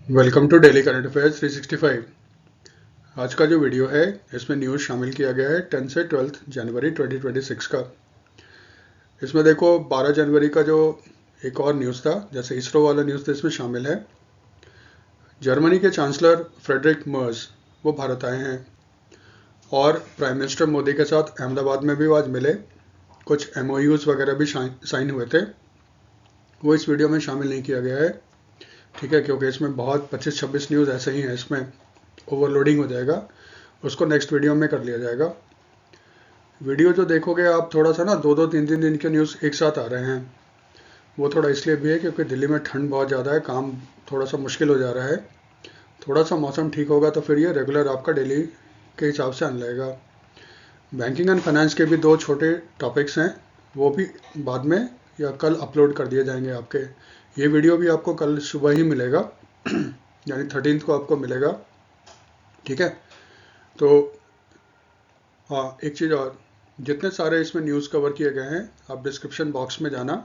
Welcome to daily current affairs 365। आज का जो वीडियो है इसमें न्यूज़ शामिल किया गया है 10 से 12 जनवरी 2026 का। इसमें देखो 12 जनवरी का जो एक और न्यूज़ था, जैसे इसरो वाला न्यूज़ तो इसमें शामिल है। जर्मनी के चांसलर फ्रेडरिक मर्ज वो भारत आए हैं और प्राइम मिनिस्टर मोदी के साथ अहमदाबाद में भी आज मिले। कुछ MOUs वगैरह भी साइन हुए थे, वो इस वीडियो में शामिल नहीं किया गया है, ठीक है, क्योंकि इसमें बहुत 25-26 न्यूज़ ऐसे ही हैं, इसमें ओवरलोडिंग हो जाएगा, उसको नेक्स्ट वीडियो में कर लिया जाएगा। वीडियो जो देखोगे आप थोड़ा सा ना 2-2 3-3 दिन के न्यूज़ एक साथ आ रहे हैं। वो थोड़ा इसलिए भी है क्योंकि दिल्ली में ठंड बहुत ज़्यादा है, काम थोड़ा सा मुश्किल हो जा रहा है। थोड़ा सा मौसम ठीक होगा तो फिर ये रेगुलर आपका डेली के हिसाब से आने लगेगा। बैंकिंग एंड फाइनेंस के भी 2 छोटे टॉपिक्स हैं, वो भी बाद में या कल अपलोड कर दिए जाएंगे आपके। ये वीडियो भी आपको कल सुबह ही मिलेगा यानी 13 को आपको मिलेगा, ठीक है। तो हाँ, एक चीज़ और, जितने सारे इसमें न्यूज़ कवर किए गए हैं आप डिस्क्रिप्शन बॉक्स में जाना,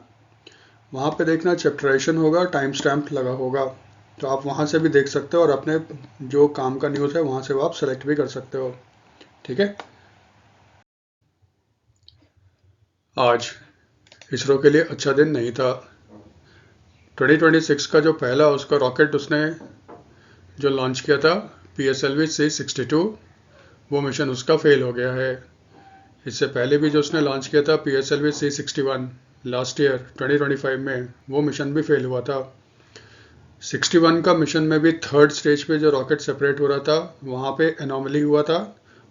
वहाँ पे देखना चैप्टराइजेशन होगा, टाइम स्टैम्प लगा होगा, तो आप वहाँ से भी देख सकते हो और अपने जो काम का न्यूज़ है वहाँ से वो आप सेलेक्ट भी कर सकते हो, ठीक है। आज इसरो के लिए अच्छा दिन नहीं था। 2026 का जो पहला उसका रॉकेट उसने जो लॉन्च किया था PSLV C62, वो मिशन उसका फेल हो गया है। इससे पहले भी जो उसने लॉन्च किया था PSLV C61 लास्ट ईयर 2025 में, वो मिशन भी फेल हुआ था। 61 का मिशन में भी थर्ड स्टेज पे जो रॉकेट सेपरेट हो रहा था वहाँ पे एनोमली हुआ था,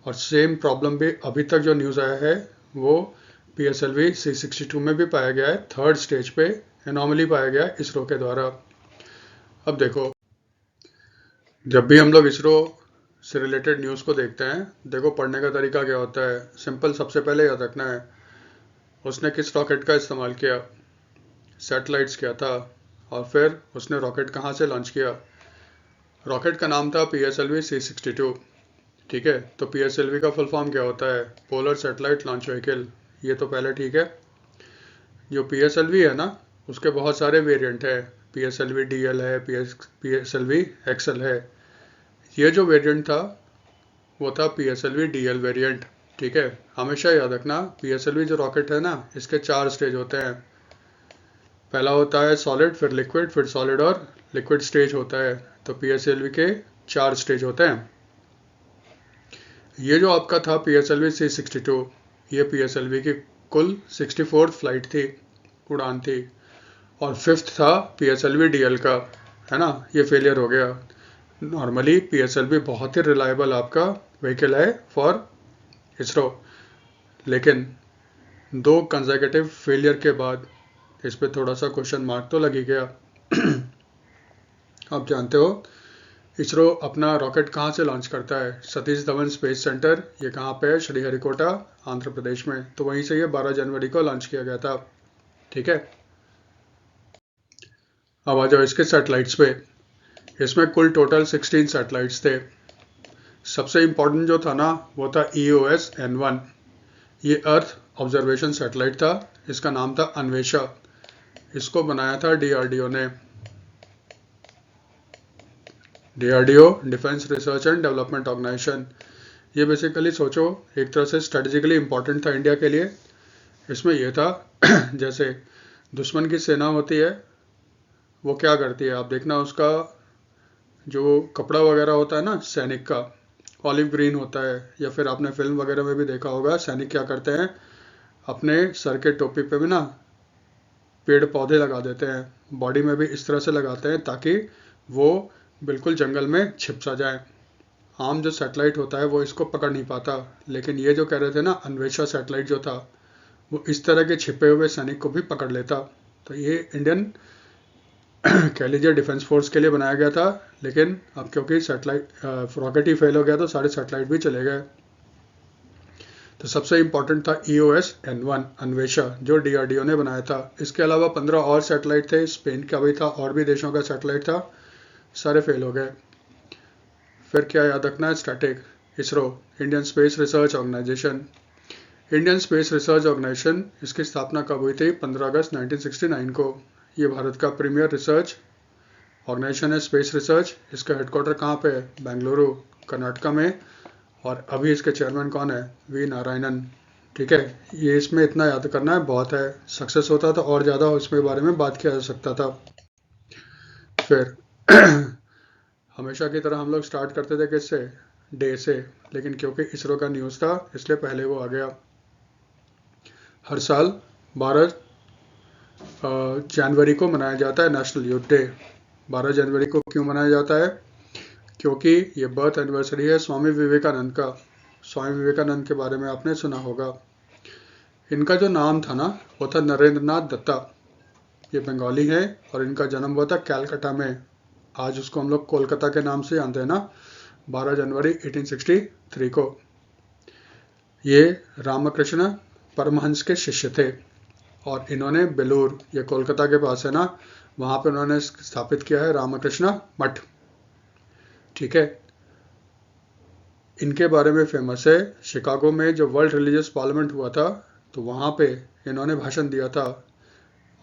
और सेम प्रॉब्लम भी अभी तक जो न्यूज़ आया है वो PSLV C62 में भी पाया गया है। थर्ड स्टेज पे एनोमली पाया गया है इसरो के द्वारा। अब देखो, जब भी हम लोग इसरो से रिलेटेड न्यूज़ को देखते हैं, देखो पढ़ने का तरीका क्या होता है। सिंपल, सबसे पहले याद रखना है उसने किस रॉकेट का इस्तेमाल किया, सैटेलाइट्स क्या था, और फिर उसने रॉकेट कहाँ से लॉन्च किया। रॉकेट का नाम था PSLV C62, ठीक है। तो PSLV का फुल फॉर्म क्या होता है, पोलर सैटेलाइट लॉन्च व्हीकल। ये तो पहले ठीक है। जो PSLV है ना, उसके बहुत सारे वेरिएंट है। PSLV DL है, PSLV XL है। ये जो वेरिएंट था वो था PSLV DL वेरिएंट, ठीक है। हमेशा याद रखना PSLV जो रॉकेट है ना, इसके 4 स्टेज होते हैं। पहला होता है सॉलिड, फिर लिक्विड, फिर सॉलिड और लिक्विड स्टेज होता है। तो PSLV के 4 स्टेज होते हैं। ये जो आपका था PSLV C62, ये PSLV की कुल 64th फ्लाइट थी, उड़ान थी, और 5th था PSLV DL का, है ना। ये फेलियर हो गया। नॉर्मली PSLV बहुत ही रिलायबल आपका व्हीकल है फॉर इसरो, लेकिन 2 कंसेक्यूटिव फेलियर के बाद इस पर थोड़ा सा क्वेश्चन मार्क तो लग ही गया। आप जानते हो इसरो अपना रॉकेट कहाँ से लॉन्च करता है, सतीश धवन स्पेस सेंटर, ये कहाँ पे है, श्रीहरिकोटा, आंध्र प्रदेश में। तो वहीं से ये 12 जनवरी को लॉन्च किया गया था, ठीक है। अब आ जाओ इसके सैटेलाइट्स पे। इसमें कुल टोटल 16 सैटेलाइट्स थे। सबसे इम्पोर्टेंट जो था ना वो था EOS N1। ये अर्थ ऑब्जर्वेशन सैटेलाइट था, इसका नाम था अन्वेषा। इसको बनाया था DRDO ने। DRDO defence research and development organisation. ये बेसिकली सोचो एक तरह से स्ट्रेटेजिकली इंपॉर्टेंट था इंडिया के लिए। इसमें यह था जैसे दुश्मन की सेना होती है वो क्या करती है, आप देखना उसका जो कपड़ा वगैरह होता है ना सैनिक का, ऑलिव ग्रीन होता है। या फिर आपने फिल्म वगैरह में भी देखा होगा सैनिक क्या करते हैं, अपने सर के टोपी पे भी ना पेड़ पौधे लगा देते हैं, बॉडी में भी इस तरह से लगाते हैं ताकि वो बिल्कुल जंगल में छिप सा जाए। आम जो सैटेलाइट होता है वो इसको पकड़ नहीं पाता, लेकिन ये जो कह रहे थे ना अन्वेषा सैटेलाइट जो था वो इस तरह के छिपे हुए सैनिक को भी पकड़ लेता। तो ये इंडियन कह लीजिए डिफेंस फोर्स के लिए बनाया गया था, लेकिन अब क्योंकि सैटेलाइट रॉकेट ही फेल हो गया तो सारे सैटेलाइट भी चले गए। तो सबसे इम्पोर्टेंट था EOS N1 अन्वेषा, जो DRDO ने बनाया था। इसके अलावा 15 और सैटेलाइट थे, स्पेन का भी था और भी देशों का सैटेलाइट था, सारे फेल हो गए। फिर क्या याद रखना है, static ISRO, Indian space research organisation. Indian space research organisation, इसकी स्थापना कब हुई थी, 15 अगस्त 1969 को। ये भारत का प्रीमियर रिसर्च ऑर्गेनाइजेशन है स्पेस रिसर्च। इसका हेडक्वार्टर कहाँ पे है? बेंगलुरु कर्नाटका में। और अभी इसके चेयरमैन कौन है? वी नारायणन। ठीक है, ये इसमें इतना याद करना है, बहुत है। सक्सेस होता तो और ज़्यादा इसमें बारे में बात किया जा सकता था। फिर हमेशा की तरह हम लोग स्टार्ट करते थे किससे? डे से, लेकिन क्योंकि इसरो का न्यूज़ था इसलिए पहले वो आ गया। हर साल 12 जनवरी को मनाया जाता है नेशनल यूथ डे। 12 जनवरी को क्यों मनाया जाता है? क्योंकि ये बर्थ एनिवर्सरी है स्वामी विवेकानंद का। स्वामी विवेकानंद के बारे में आपने सुना होगा। इनका जो नाम था ना, वो था नरेंद्र नाथ दत्ता। ये बंगाली है और इनका जन्म हुआ था कैलकाटा में। आज उसको हम लोग कोलकाता के नाम से जानते हैं ना, 12 जनवरी 1863 को। ये रामकृष्ण परमहंस के शिष्य थे और इन्होंने बेलूर, ये कोलकाता के पास है ना, वहाँ पे उन्होंने स्थापित किया है रामकृष्ण मठ। ठीक है, इनके बारे में फेमस है, शिकागो में जो वर्ल्ड रिलीजियस पार्लियामेंट हुआ था तो वहाँ पे इन्होंने भाषण दिया था।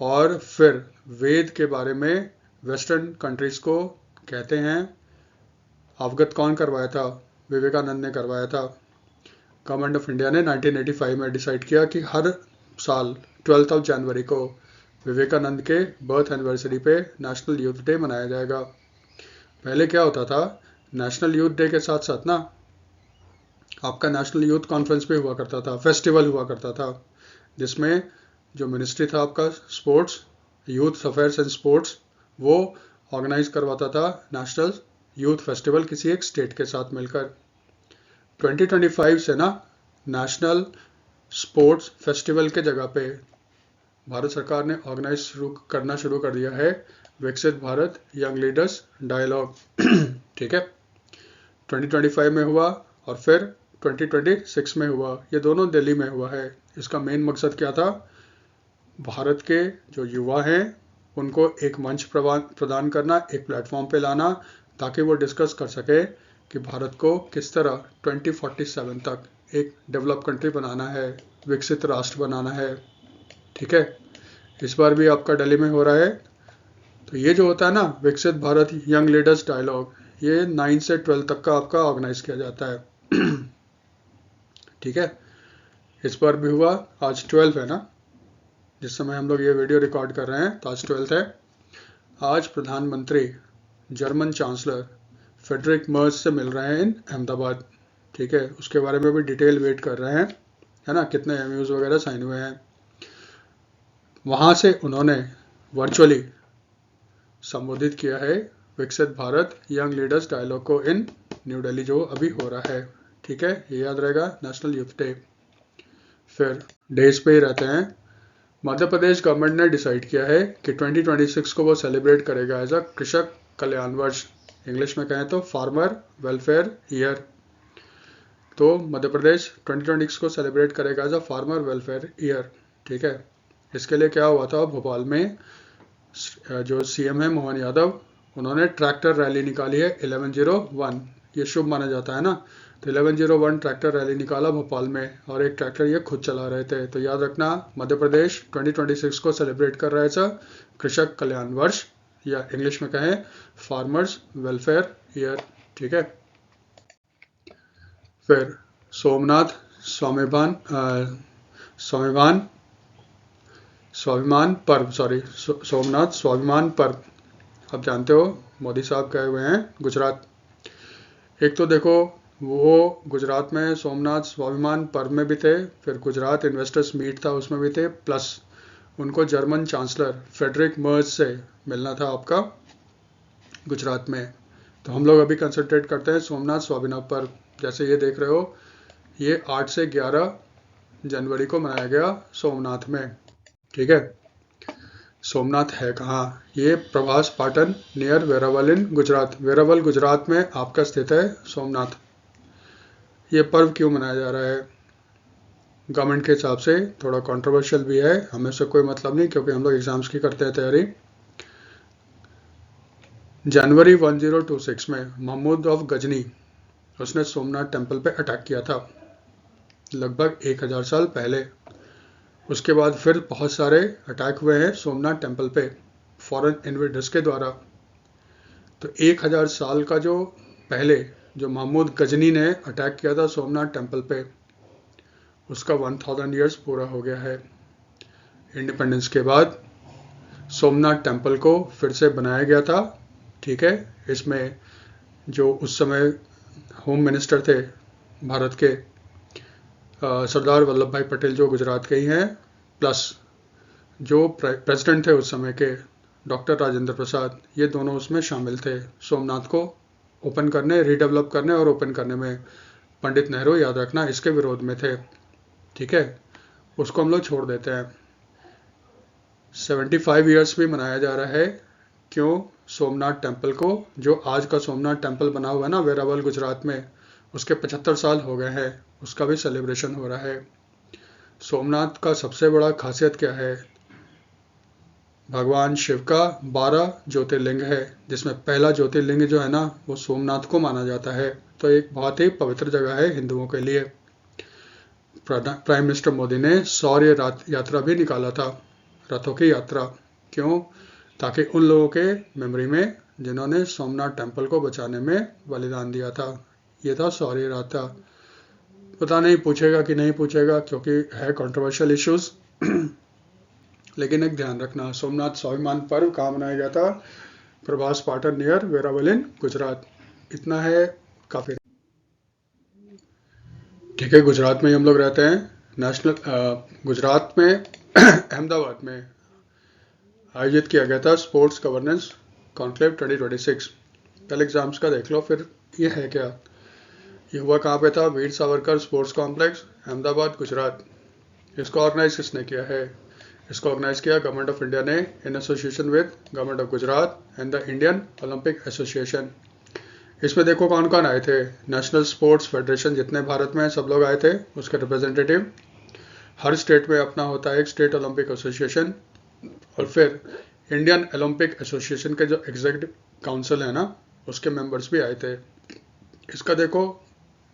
और फिर वेद के बारे में वेस्टर्न कंट्रीज को कहते हैं अवगत कौन करवाया था? विवेकानंद ने करवाया था। गवर्नमेंट ऑफ इंडिया ने 1985 में डिसाइड किया कि हर साल 12 जनवरी को विवेकानंद के बर्थ एनिवर्सरी पे नेशनल यूथ डे मनाया जाएगा। पहले क्या होता था, नेशनल यूथ डे के साथ साथ ना आपका नेशनल यूथ कॉन्फ्रेंस भी हुआ करता था, फेस्टिवल हुआ करता था, जिसमें जो मिनिस्ट्री था आपका sports, youth affairs and sports, वो ऑर्गेनाइज करवाता था नेशनल यूथ फेस्टिवल किसी एक स्टेट के साथ मिलकर। 2025 से ना नेशनल स्पोर्ट्स फेस्टिवल के जगह पे भारत सरकार ने ऑर्गेनाइज करना शुरू कर दिया है विकसित भारत यंग लीडर्स डायलॉग। ठीक है, 2025 में हुआ और फिर 2026 में हुआ। ये दोनों दिल्ली में हुआ है। इसका मेन मकसद क्या था? भारत के जो युवा हैं उनको एक मंच प्रदान करना, एक प्लेटफॉर्म पे लाना, ताकि वो डिस्कस कर सके कि भारत को किस तरह 2047 तक एक डेवलप कंट्री बनाना है, विकसित राष्ट्र बनाना है। ठीक है, इस बार भी आपका दिल्ली में हो रहा है। तो ये जो होता है ना विकसित भारत यंग लीडर्स डायलॉग, ये 9 से 12 तक का आपका ऑर्गेनाइज किया जाता है। ठीक है, इस बार भी हुआ। आज 12 है ना, जिस समय हम लोग ये वीडियो रिकॉर्ड कर रहे हैं, तो आज 12 है। आज प्रधानमंत्री जर्मन चांसलर फेडरिक मर्ज से मिल रहे हैं इन अहमदाबाद। ठीक है, उसके बारे में भी डिटेल वेट कर रहे हैं, है ना, कितने एमयूज वगैरह साइन हुए हैं। वहाँ से उन्होंने वर्चुअली संबोधित किया है विकसित भारत यंग लीडर्स डायलॉग को इन न्यू दिल्ली, जो अभी हो रहा है। ठीक है, ये याद रहेगा, नेशनल यूथ डे। फिर डेज पे ही रहते हैं। मध्य प्रदेश गवर्नमेंट ने डिसाइड किया है कि 2026 को वो सेलिब्रेट करेगा एज अ कृषक कल्याण वर्ष। इंग्लिश में कहें तो फार्मर वेलफेयर ईयर। तो मध्य प्रदेश 2026 को सेलिब्रेट करेगा as a farmer welfare year. ठीक है, इसके लिए क्या हुआ था, भोपाल में जो सीएम है मोहन यादव, उन्होंने ट्रैक्टर रैली निकाली है 1101। ये शुभ माना जाता है ना, तो 1101 ट्रैक्टर रैली निकाला भोपाल में, और एक ट्रैक्टर ये खुद चला रहे थे। तो याद रखना, मध्य प्रदेश 2026 को सेलिब्रेट कर रहा है सर कृषक कल्याण वर्ष, या इंग्लिश में कहें फार्मर्स वेलफेयर ईयर। ठीक है, फिर सोमनाथ स्वाभिमान पर्व, सोमनाथ स्वाभिमान पर्व। आप जानते हो मोदी साहब गए हुए हैं गुजरात। एक तो देखो, वो गुजरात में सोमनाथ स्वाभिमान पर्व में भी थे, फिर गुजरात इन्वेस्टर्स मीट था उसमें भी थे, प्लस उनको जर्मन चांसलर फेडरिक मर्ज से मिलना था आपका गुजरात में। तो हम लोग अभी कंसंट्रेट करते हैं सोमनाथ स्वाभिमान पर्व। जैसे ये देख रहे हो, ये 8 से 11 जनवरी को मनाया गया सोमनाथ में। ठीक है, सोमनाथ है कहाँ? ये प्रभास पाटन नियर वेरावल इन गुजरात। वेरावल गुजरात में आपका स्थित है सोमनाथ। ये पर्व क्यों मनाया जा रहा है? गवर्नमेंट के हिसाब से थोड़ा कंट्रोवर्शियल भी है, हमें से कोई मतलब नहीं, क्योंकि हम लोग एग्जाम्स की करते हैं तैयारी। जनवरी 1026 में महमूद ऑफ गजनी, उसने सोमनाथ टेम्पल पे अटैक किया था, लगभग 1000 साल पहले। उसके बाद फिर बहुत सारे अटैक हुए हैं सोमनाथ टेम्पल पे फॉरेन इन्वेडर्स के द्वारा। तो 1000 साल का जो पहले जो महमूद गजनी ने अटैक किया था सोमनाथ टेम्पल पे, उसका 1000 ईयर्स पूरा हो गया है। इंडिपेंडेंस के बाद सोमनाथ टेम्पल को फिर से बनाया गया था। ठीक है, इसमें जो उस समय होम मिनिस्टर थे भारत के, सरदार वल्लभ भाई पटेल जो गुजरात के ही हैं, प्लस जो प्रेसिडेंट थे उस समय के डॉक्टर राजेंद्र प्रसाद, ये दोनों उसमें शामिल थे सोमनाथ को ओपन करने, रीडेवलप करने और ओपन करने में। पंडित नेहरू, याद रखना, इसके विरोध में थे। ठीक है, उसको हम लोग छोड़ देते हैं। 75 ईयर्स भी मनाया जा रहा है। क्यों? सोमनाथ टेम्पल को, जो आज का सोमनाथ टेम्पल बना हुआ है ना वेरावल गुजरात में, उसके 75 साल हो गए हैं, उसका भी सेलिब्रेशन हो रहा है। सोमनाथ का सबसे बड़ा खासियत क्या है? भगवान शिव का 12 ज्योतिर्लिंग है, जिसमें पहला ज्योतिर्लिंग जो है ना वो सोमनाथ को माना जाता है। तो एक बहुत ही पवित्र जगह है हिंदुओं के लिए। प्राइम मिनिस्टर मोदी ने शौर्य यात्रा भी निकाला था, रथों की यात्रा। क्यों? ताकि उन लोगों के मेमोरी में जिन्होंने सोमनाथ टेम्पल को बचाने में बलिदान दिया था। ये था शौर्य यात्रा। पता नहीं पूछेगा कि नहीं पूछेगा, क्योंकि है कंट्रोवर्शियल इश्यूज। लेकिन एक ध्यान रखना, सोमनाथ स्वाभिमान पर्व कहाँ मनाया गया था? प्रभास पाटन नियर वेरावल इन गुजरात। इतना है काफी। ठीक है, गुजरात में ही हम लोग रहते हैं। गुजरात में अहमदाबाद में आयोजित किया गया था स्पोर्ट्स गवर्नेंस कॉन्क्लेव 2026। पहले एग्जाम्स का देख लो, फिर ये है क्या। ये हुआ कहाँ पे था? Veer Savarkar sports complex, Ahmedabad, Gujarat. इसको ऑर्गेनाइज किसने किया है? इसको ऑर्गेनाइज किया गवर्नमेंट ऑफ इंडिया ने in association with government of Gujarat and the Indian Olympic association. इसमें देखो कौन कौन आए थे। नेशनल स्पोर्ट्स फेडरेशन जितने भारत में सब लोग आए थे, उसके रिप्रेजेंटेटिव। हर स्टेट में अपना होता है एक स्टेट ओलंपिक एसोसिएशन। और फिर इंडियन ओलंपिक एसोसिएशन के जो एग्जीक्यूटिव काउंसिल है ना, उसके मेंबर्स भी आए थे। इसका देखो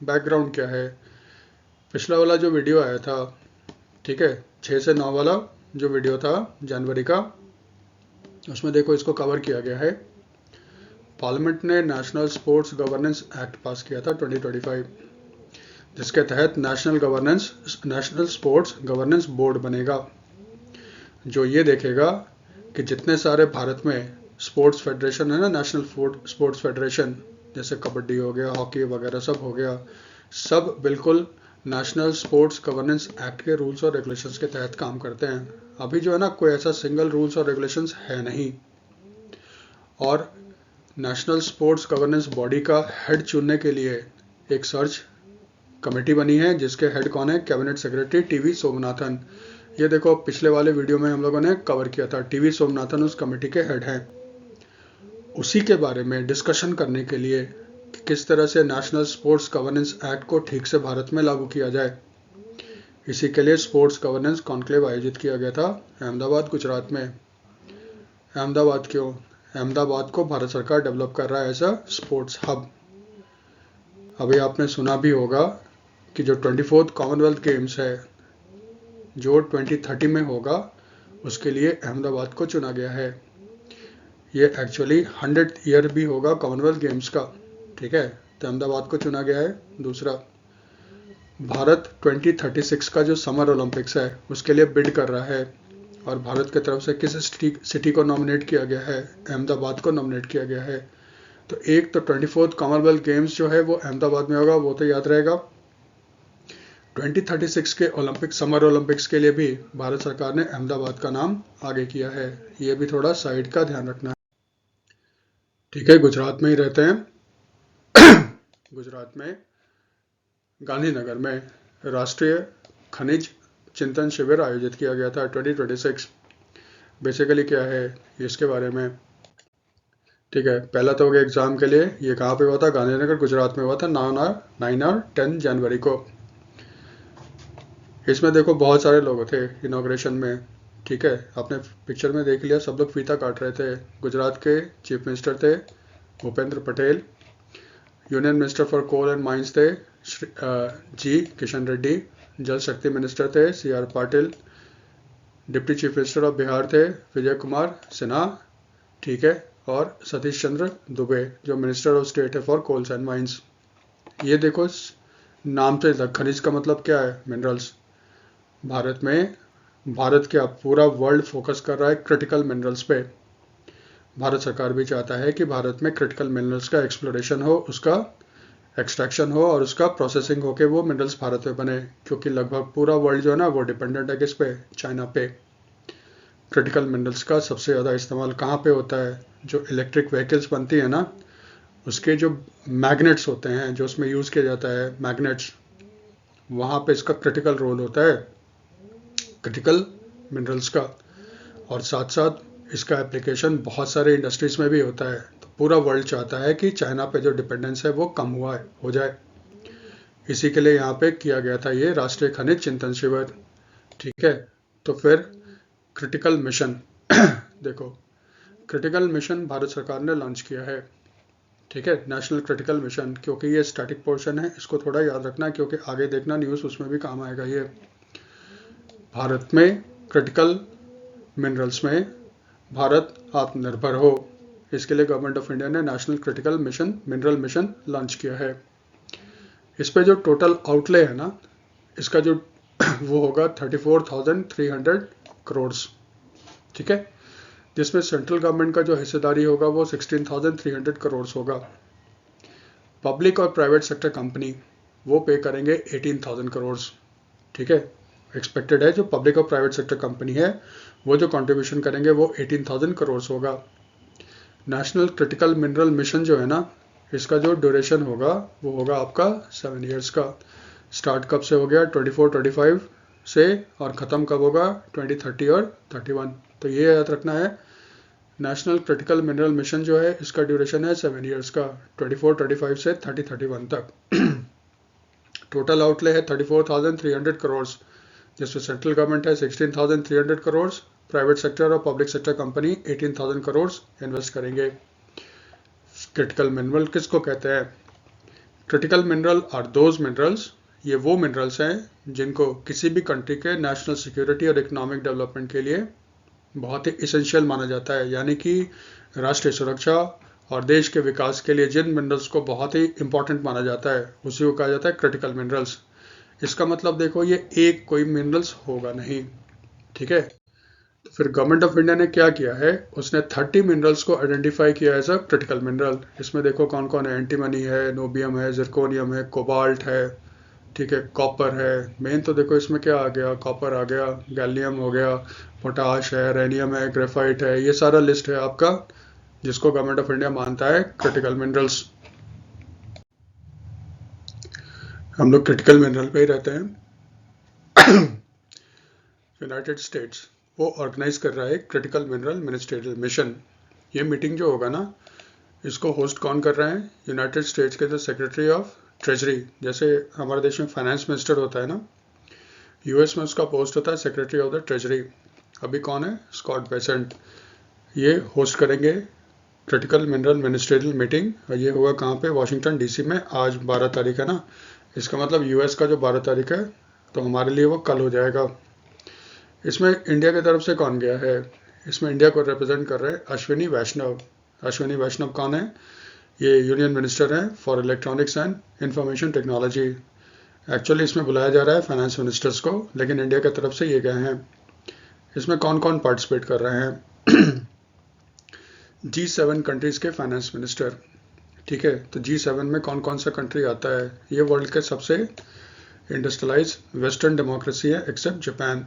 बैकग्राउंड क्या है। पिछला वाला जो वीडियो आया था, ठीक है, 6 से 9 वाला जो वीडियो था जनवरी का, उसमें देखो इसको कवर किया गया है। पार्लियामेंट ने नेशनल स्पोर्ट्स गवर्नेंस एक्ट पास किया था 2025, जिसके तहत नेशनल स्पोर्ट्स गवर्नेंस बोर्ड बनेगा, जो ये देखेगा कि जितने सारे भारत में स्पोर्ट्स फेडरेशन है ना, नेशनल स्पोर्ट्स फेडरेशन, जैसे कबड्डी हो गया, हॉकी वगैरह सब हो गया, सब बिल्कुल नेशनल स्पोर्ट्स गवर्नेंस एक्ट के रूल्स और रेगुलेशंस के तहत काम करते हैं। अभी जो है ना, कोई ऐसा सिंगल रूल्स और रेगुलेशंस है नहीं। और नेशनल स्पोर्ट्स गवर्नेंस बॉडी का हेड चुनने के लिए एक सर्च कमेटी बनी है, जिसके हेड कौन है? Cabinet secretary TV Somanathan. ये देखो पिछले वाले वीडियो में हम लोगों ने कवर किया था, टीवी सोमनाथन उस कमेटी के हेड हैं। उसी के बारे में डिस्कशन करने के लिए कि किस तरह से नेशनल स्पोर्ट्स गवर्नेंस एक्ट को ठीक से भारत में लागू किया जाए, इसी के लिए स्पोर्ट्स गवर्नेंस कॉन्क्लेव आयोजित किया गया था अहमदाबाद, गुजरात में। अहमदाबाद क्यों? अहमदाबाद को भारत सरकार डेवलप कर रहा है एज अ स्पोर्ट्स हब। अभी आपने सुना भी होगा कि जो 24th कॉमनवेल्थ गेम्स है, जो 2030 में होगा, उसके लिए अहमदाबाद को चुना गया है। ये एक्चुअली 100th ईयर भी होगा कॉमनवेल्थ गेम्स का। ठीक है, तो अहमदाबाद को चुना गया है। दूसरा, भारत 2036 का जो समर ओलंपिक्स है उसके लिए बिड कर रहा है, और भारत की तरफ से किस सिटी को नॉमिनेट किया गया है? अहमदाबाद को नॉमिनेट किया गया है। तो एक तो 24th कॉमनवेल्थ गेम्स जो है वो अहमदाबाद में होगा, वो तो याद रहेगा। 2036 के समर ओलंपिक्स के लिए भी भारत सरकार ने अहमदाबाद का नाम आगे किया है। ये भी थोड़ा साइड का ध्यान रखना है। ठीक है, गुजरात में ही रहते हैं। गुजरात में गांधीनगर में राष्ट्रीय खनिज चिंतन शिविर आयोजित किया गया था 2026। बेसिकली क्या है इसके बारे में? ठीक है, पहला तो हो गया एग्जाम के लिए। ये कहाँ पे हुआ था? गांधीनगर, गुजरात में हुआ था 9 और 10 जनवरी को। इसमें देखो बहुत सारे लोग थे इनॉग्रेशन में। ठीक है, आपने पिक्चर में देख लिया, सब लोग फीता काट रहे थे। गुजरात के चीफ मिनिस्टर थे Bhupendra Patel, union minister for coal and mines थे जी किशन रेड्डी, जल शक्ति मिनिस्टर थे CR Patil, deputy chief minister of Bihar थे विजय कुमार सिन्हा। ठीक है, और सतीश चंद्र दुबे जो मिनिस्टर ऑफ स्टेट है फॉर कोल्स एंड माइंस। ये देखो इस नाम से खनिज का मतलब क्या है? मिनरल्स। भारत क्या पूरा वर्ल्ड फोकस कर रहा है क्रिटिकल मिनरल्स पे। भारत सरकार भी चाहता है कि भारत में क्रिटिकल मिनरल्स का एक्सप्लोरेशन हो, उसका एक्सट्रैक्शन हो और उसका प्रोसेसिंग हो के वो मिनरल्स भारत में बने, क्योंकि लगभग पूरा वर्ल्ड जो है ना वो डिपेंडेंट है किस पे? चाइना पे। क्रिटिकल मिनरल्स का सबसे ज़्यादा इस्तेमाल कहाँ पे होता है? जो इलेक्ट्रिक व्हीकल्स बनती है ना, उसके जो मैग्नेट्स होते हैं, जो उसमें यूज़ किया जाता है मैग्नेट्स, वहाँ पे इसका क्रिटिकल रोल होता है क्रिटिकल मिनरल्स का। और साथ साथ इसका एप्लीकेशन बहुत सारे इंडस्ट्रीज में भी होता है। तो पूरा वर्ल्ड चाहता है कि चाइना पे जो डिपेंडेंस है वो कम हो जाए। इसी के लिए यहाँ पे किया गया था ये राष्ट्रीय खनिज चिंतन शिविर। ठीक है, तो फिर क्रिटिकल मिशन देखो, क्रिटिकल मिशन भारत सरकार ने लॉन्च किया है। ठीक है, नेशनल क्रिटिकल मिशन, क्योंकि ये स्टैटिक पोर्शन है, इसको थोड़ा याद रखना, क्योंकि आगे देखना न्यूज़ उसमें भी काम आएगा। ये भारत में क्रिटिकल मिनरल्स में भारत आत्मनिर्भर हो, इसके लिए गवर्नमेंट ऑफ इंडिया ने national critical mission mineral mission launch किया है। इस पे जो टोटल आउटले है ना, इसका जो वो होगा 34,300 करोड़। ठीक है, जिसमें सेंट्रल गवर्नमेंट का जो हिस्सेदारी होगा वो 16,300 करोड़ होगा। पब्लिक और प्राइवेट सेक्टर कंपनी वो पे करेंगे 18,000 करोड़। ठीक है, एक्सपेक्टेड है जो पब्लिक और प्राइवेट सेक्टर कंपनी है वो जो कंट्रीब्यूशन करेंगे वो 18,000 करोड़ होगा। नेशनल क्रिटिकल मिनरल मिशन जो है ना, इसका जो ड्यूरेशन होगा वो होगा आपका 7 ईयर्स का। स्टार्ट कब से हो गया? 24-25 से, और ख़त्म कब होगा? 2030 और 31। तो ये याद रखना है, नेशनल क्रिटिकल मिनरल मिशन जो है इसका ड्यूरेशन है 7 ईयर्स का, 24-25 से 30-31 तक। टोटल आउटले है 34,300 करोड़, जिसमें सेंट्रल गवर्नमेंट है 16,300 करोड़, प्राइवेट सेक्टर और public sector company 18,000 crore invest critical. Critical मिनरल किसको कहते हैं? Critical mineral are those minerals, ये वो मिनरल्स हैं जिनको किसी भी कंट्री के नेशनल सिक्योरिटी और इकोनॉमिक डेवलपमेंट के लिए बहुत ही इसेंशियल माना जाता है। यानी कि राष्ट्रीय सुरक्षा और देश के विकास के लिए जिन मिनरल्स को बहुत ही इंपॉर्टेंट माना जाता है उसी को कहा जाता है क्रिटिकल मिनरल्स। इसका मतलब देखो, ये एक कोई मिनरल्स होगा नहीं। ठीक है, तो फिर गवर्नमेंट ऑफ इंडिया ने क्या किया है, उसने 30 मिनरल्स को आइडेंटिफाई किया एज अ क्रिटिकल मिनरल। इसमें देखो कौन कौन है, एंटीमनी है, नोबियम है, जिरकोनियम है, कोबाल्ट है, ठीक है, कॉपर है। मेन तो देखो इसमें क्या आ गया, कॉपर आ गया, गैलियम हो गया, पोटाश है, रेनियम है, ग्रेफाइट है, ये सारा लिस्ट है आपका जिसको गवर्नमेंट ऑफ इंडिया मानता है क्रिटिकल मिनरल्स। हम लोग क्रिटिकल मिनरल पे ही रहते हैं। यूनाइटेड स्टेट्स वो ऑर्गेनाइज कर रहा है क्रिटिकल मिनरल मिनिस्ट्रियल मिशन। ये मीटिंग जो होगा ना, इसको होस्ट कौन कर रहे हैं? यूनाइटेड स्टेट्स के जो सेक्रेटरी ऑफ ट्रेजरी, जैसे हमारे देश में फाइनेंस मिनिस्टर होता है ना, यूएस में उसका पोस्ट होता है सेक्रेटरी ऑफ द ट्रेजरी। अभी कौन है? Scott Bessent. ये होस्ट करेंगे क्रिटिकल मिनरल मिनिस्ट्रियल मीटिंग, और ये होगा कहाँ पे? वाशिंगटन डीसी में। आज 12 तारीख है ना, इसका मतलब यूएस का जो 12 तारीख है तो हमारे लिए वो कल हो जाएगा। इसमें इंडिया की तरफ से कौन गया है? इसमें इंडिया को रिप्रेजेंट कर रहे हैं अश्विनी वैष्णव। अश्विनी वैष्णव कौन है? ये यूनियन मिनिस्टर हैं for electronics and information technology. Actually इसमें बुलाया जा रहा है फाइनेंस मिनिस्टर्स को, लेकिन इंडिया की तरफ से ये गए हैं। इसमें कौन कौन पार्टिसिपेट कर रहे हैं? G7 कंट्रीज़ के फाइनेंस मिनिस्टर। ठीक है, तो G7 में कौन कौन सा कंट्री आता है? ये वर्ल्ड के सबसे इंडस्ट्रियलाइज वेस्टर्न डेमोक्रेसी है एक्सेप्ट जापान।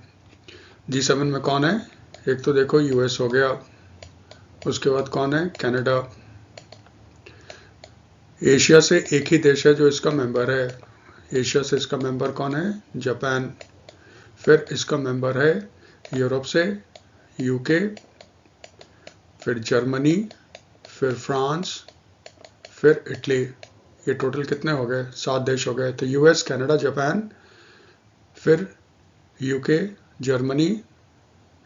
G7 में कौन है? एक तो देखो यूएस हो गया, उसके बाद कौन है? कनाडा। एशिया से एक ही देश है जो इसका मेंबर है, एशिया से इसका मेंबर कौन है? जापान। फिर इसका मेंबर है यूरोप से यूके, फिर जर्मनी, फिर फ्रांस, फिर इटली। ये टोटल कितने हो गए? 7 देश हो गए। तो यूएस, कनाडा, जापान, फिर यूके, जर्मनी,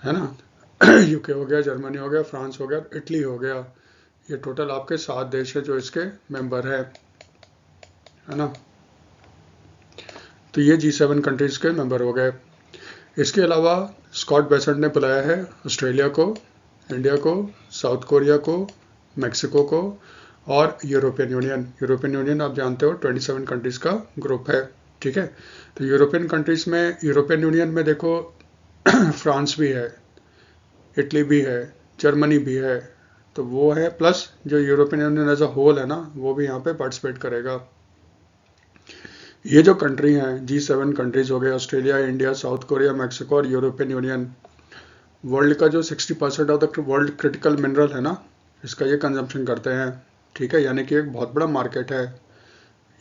है ना, यूके हो गया, जर्मनी हो गया, फ्रांस हो गया, इटली हो गया। ये टोटल आपके 7 देश है जो इसके मेंबर है ना। तो ये G7 कंट्रीज के मेंबर हो गए। इसके अलावा स्कॉट बेसेंट ने बुलाया है ऑस्ट्रेलिया को, इंडिया को, साउथ कोरिया को, मैक्सिको को और यूरोपियन यूनियन आप जानते हो 27 कंट्रीज़ का ग्रुप है, ठीक है। तो यूरोपियन कंट्रीज़ में, यूरोपियन यूनियन में देखो फ्रांस भी है, इटली भी है, जर्मनी भी है, तो वो है, प्लस जो European Union as a whole है ना, वो भी यहाँ पे पार्टिसिपेट करेगा। ये जो कंट्री हैं G7 कंट्रीज हो गए, Australia, India, south Korea, Mexico और यूरोपियन यूनियन, वर्ल्ड का जो 60% of the world critical mineral है ना, इसका ये कंजम्पशन करते हैं, ठीक है। यानी कि एक बहुत बड़ा मार्केट है।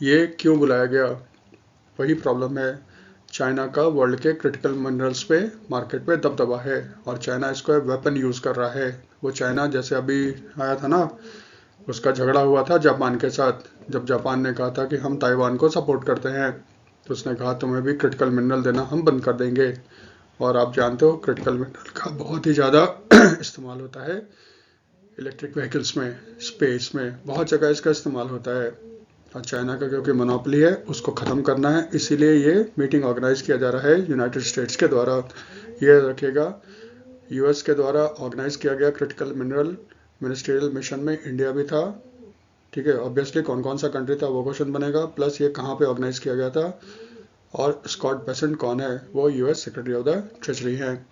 ये क्यों बुलाया गया? वही प्रॉब्लम है, चाइना का वर्ल्ड के क्रिटिकल मिनरल्स पे मार्केट पे दबदबा है, और चाइना इसको वेपन यूज़ कर रहा है। वो चाइना जैसे अभी आया था ना, उसका झगड़ा हुआ था जापान के साथ, जब जापान ने कहा था कि हम ताइवान को सपोर्ट करते हैं, तो उसने कहा तुम्हें भी क्रिटिकल मिनरल देना हम बंद कर देंगे। और आप जानते हो क्रिटिकल मिनरल का बहुत ही ज़्यादा इस्तेमाल होता है इलेक्ट्रिक व्हीकल्स में, स्पेस में, बहुत जगह इसका इस्तेमाल होता है। और चाइना का क्योंकि मोनोपोली है, उसको ख़त्म करना है, इसीलिए ये मीटिंग ऑर्गेनाइज किया जा रहा है यूनाइटेड स्टेट्स के द्वारा। ये रखिएगा, यूएस के द्वारा ऑर्गेनाइज किया गया क्रिटिकल मिनरल मिनिस्ट्रियल मिशन में इंडिया भी था, ठीक है। ऑब्वियसली कौन कौन सा कंट्री था वो क्वेश्चन बनेगा, प्लस ये कहाँ पे ऑर्गेनाइज किया गया था, और स्कॉट बेसेंट कौन है, वो US secretary of the treasury हैं।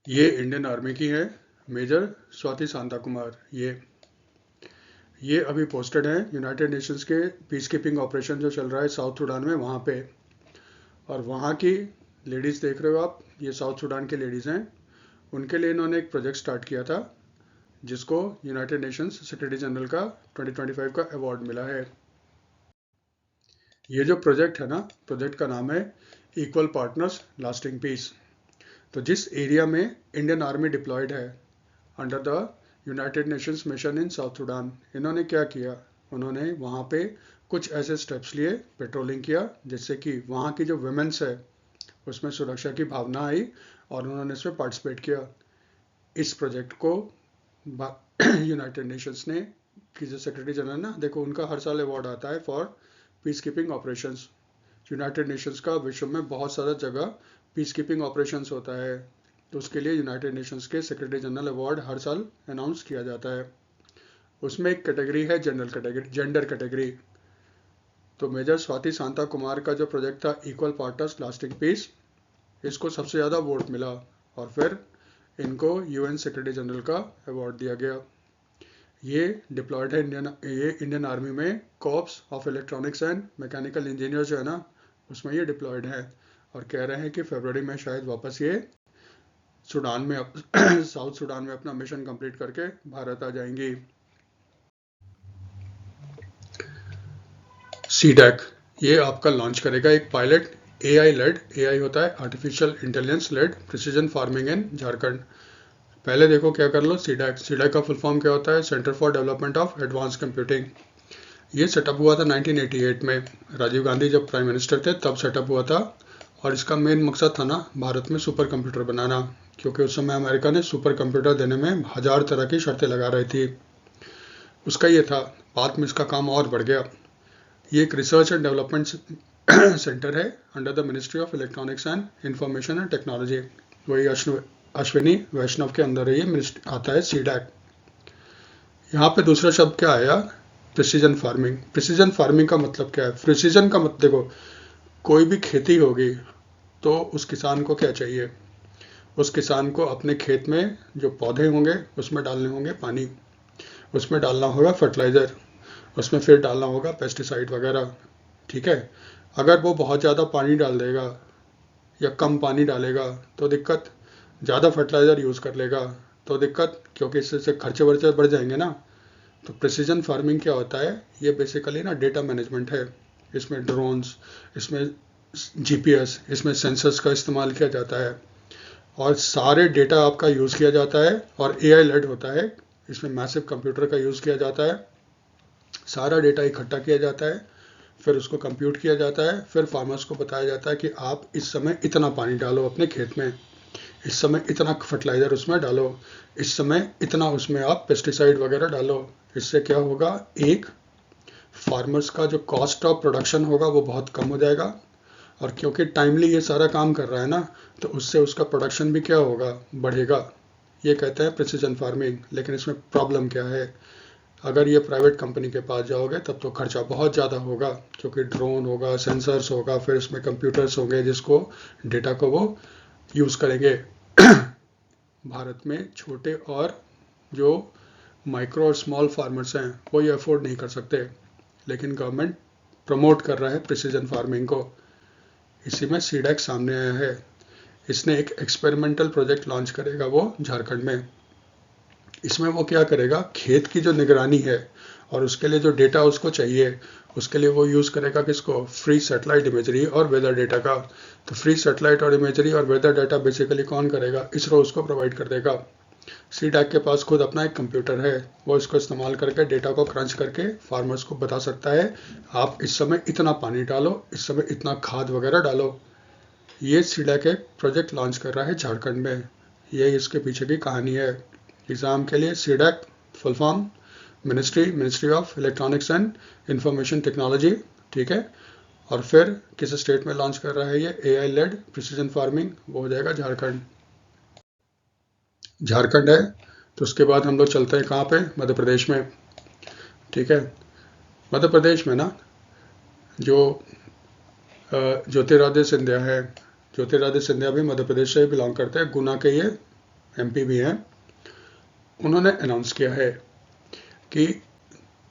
ये इंडियन आर्मी की है, मेजर स्वाति शांता कुमार। ये अभी पोस्टेड हैं यूनाइटेड नेशंस के पीस कीपिंग ऑपरेशन जो चल रहा है साउथ सूडान में, वहाँ पे। और वहाँ की लेडीज़ देख रहे हो आप, ये साउथ सूडान के लेडीज़ हैं, उनके लिए इन्होंने एक प्रोजेक्ट स्टार्ट किया था, जिसको यूनाइटेड नेशंस सेक्रेटरी जनरल का 2025 का अवार्ड मिला है। ये जो प्रोजेक्ट है ना, प्रोजेक्ट का नाम है इक्वल पार्टनर्स लास्टिंग पीस। तो जिस एरिया में इंडियन आर्मी डिप्लॉयड है under the United Nations mission in south Sudan, इन्होंने क्या किया, उन्होंने वहाँ पे कुछ ऐसे स्टेप्स लिए, पेट्रोलिंग किया, जिससे कि वहाँ की जो वुमेन्स है उसमें सुरक्षा की भावना आई, और उन्होंने इसमें पार्टिसिपेट किया। इस प्रोजेक्ट को यूनाइटेड नेशंस ने, कि जो सेक्रेटरी जनरल ना, देखो उनका हर साल अवार्ड आता है for peace keeping operations. United Nations का विश्व में बहुत सारा जगह पीस कीपिंग ऑपरेशंस होता है, तो उसके लिए यूनाइटेड नेशंस के सेक्रेटरी जनरल अवार्ड हर साल अनाउंस किया जाता है। उसमें एक कैटेगरी है जेंडर कैटेगरी। तो मेजर स्वाति शांता कुमार का जो प्रोजेक्ट था इक्वल पार्टनर्स लास्टिंग पीस, इसको सबसे ज़्यादा वोट मिला, और फिर इनको यूएन सेक्रेटरी जनरल का अवार्ड दिया गया। ये डिप्लॉयड है इंडियन आर्मी में corps of electronics and mechanical engineer जो है ना, उसमें ये डिप्लॉयड है, और कह रहे हैं कि फरवरी में शायद वापस ये सूडान में साउथ सूडान में अपना मिशन कंप्लीट करके भारत आ जाएंगी। सीडैक ये आपका लॉन्च करेगा एक पायलट एआई होता है artificial intelligence led precision farming in Jharkhand. पहले देखो क्या कर लो, सीडैक का फुल फॉर्म क्या होता है, centre for development of advance computing. ये सेटअप हुआ था 1988 में, राजीव गांधी जब प्राइम मिनिस्टर थे तब सेटअप हुआ था, और इसका मेन मकसद था ना भारत में सुपर कंप्यूटर बनाना, क्योंकि उस समय अमेरिका ने सुपर कंप्यूटर देने में 1000 तरह की शर्तें लगा रही थी। उसका ये था, बाद में इसका काम और बढ़ गया। ये एक रिसर्च एंड डेवलपमेंट सेंटर है under the ministry of electronics and information and technology, वही अश्विनी वैष्णव के अंदर ये आता है सीडैक। यहाँ पे दूसरा शब्द क्या आया, प्रिसीजन फार्मिंग। प्रिसीजन फार्मिंग का मतलब क्या है, प्रिसीजन का मतलब देखो, कोई भी खेती होगी तो उस किसान को क्या चाहिए, उस किसान को अपने खेत में जो पौधे होंगे उसमें डालने होंगे पानी, उसमें डालना होगा फर्टिलाइज़र, उसमें फिर डालना होगा पेस्टिसाइड वगैरह, ठीक है। अगर वो बहुत ज़्यादा पानी डाल देगा या कम पानी डालेगा तो दिक्कत, ज़्यादा फर्टिलाइज़र यूज़ कर लेगा तो दिक्कत, क्योंकि इससे खर्चे वर्चे बढ़ जाएंगे ना। तो प्रिसीजन फार्मिंग क्या होता है, ये बेसिकली ना डेटा मैनेजमेंट है। इसमें ड्रोन्स, इसमें जीपीएस, इसमें सेंसर्स का इस्तेमाल किया जाता है, और सारे डेटा आपका यूज़ किया जाता है, और एआई लेड होता है, इसमें मैसिव कंप्यूटर का यूज़ किया जाता है। सारा डेटा इकट्ठा किया जाता है, फिर उसको कंप्यूट किया जाता है, फिर फार्मर्स को बताया जाता है कि आप इस समय इतना पानी डालो अपने खेत में, इस समय इतना फर्टिलाइज़र उसमें डालो, इस समय इतना उसमें आप पेस्टिसाइड वगैरह डालो। इससे क्या होगा, एक फार्मर्स का जो कॉस्ट ऑफ प्रोडक्शन होगा वो बहुत कम हो जाएगा, और क्योंकि टाइमली ये सारा काम कर रहा है ना, तो उससे उसका प्रोडक्शन भी क्या होगा, बढ़ेगा। ये कहते हैं प्रिसीजन फार्मिंग। लेकिन इसमें प्रॉब्लम क्या है, अगर ये प्राइवेट कंपनी के पास जाओगे तब तो खर्चा बहुत ज़्यादा होगा, क्योंकि ड्रोन होगा, सेंसर्स होगा, फिर इसमें कंप्यूटर्स होंगे जिसको डेटा को वो यूज़ करेंगे। भारत में छोटे और जो माइक्रो और स्मॉल फार्मर्स हैं वो ये अफोर्ड नहीं कर सकते, लेकिन गवर्नमेंट प्रमोट कर रहा है प्रिसीजन फार्मिंग को। इसी में सीडैक सामने आया है। इसने एक एक्सपेरिमेंटल प्रोजेक्ट लॉन्च करेगा वो झारखंड में। इसमें वो क्या करेगा, खेत की जो निगरानी है और उसके लिए जो डेटा उसको चाहिए, उसके लिए वो यूज़ करेगा किसको, फ्री सैटेलाइट इमेजरी और वेदर डेटा का। तो फ्री सैटेलाइट और इमेजरी और वेदर डेटा बेसिकली कौन करेगा, इसरो उसको प्रोवाइड कर देगा। सीडैक के पास खुद अपना एक कंप्यूटर है, वो इसको इस्तेमाल करके डेटा को क्रंच करके फार्मर्स को बता सकता है आप इस समय इतना पानी डालो, इस समय इतना खाद वगैरह डालो। ये सीडैक एक प्रोजेक्ट लॉन्च कर रहा है झारखंड में। ये इसके पीछे की कहानी है। एग्ज़ाम के लिए CDAC full form ministry of electronics and information technology, ठीक है। और फिर किस स्टेट में लॉन्च कर रहा है ये, AI लेड प्रिसीजन फार्मिंग, वो हो जाएगा झारखंड। झारखंड है तो उसके बाद हम लोग चलते हैं कहाँ पे, मध्य प्रदेश में, ठीक है। मध्य प्रदेश में ना जो ज्योतिरादित्य सिंधिया है, ज्योतिरादित्य सिंधिया भी मध्य प्रदेश से बिलोंग करते हैं, गुना के ये MP भी हैं। उन्होंने अनाउंस किया है कि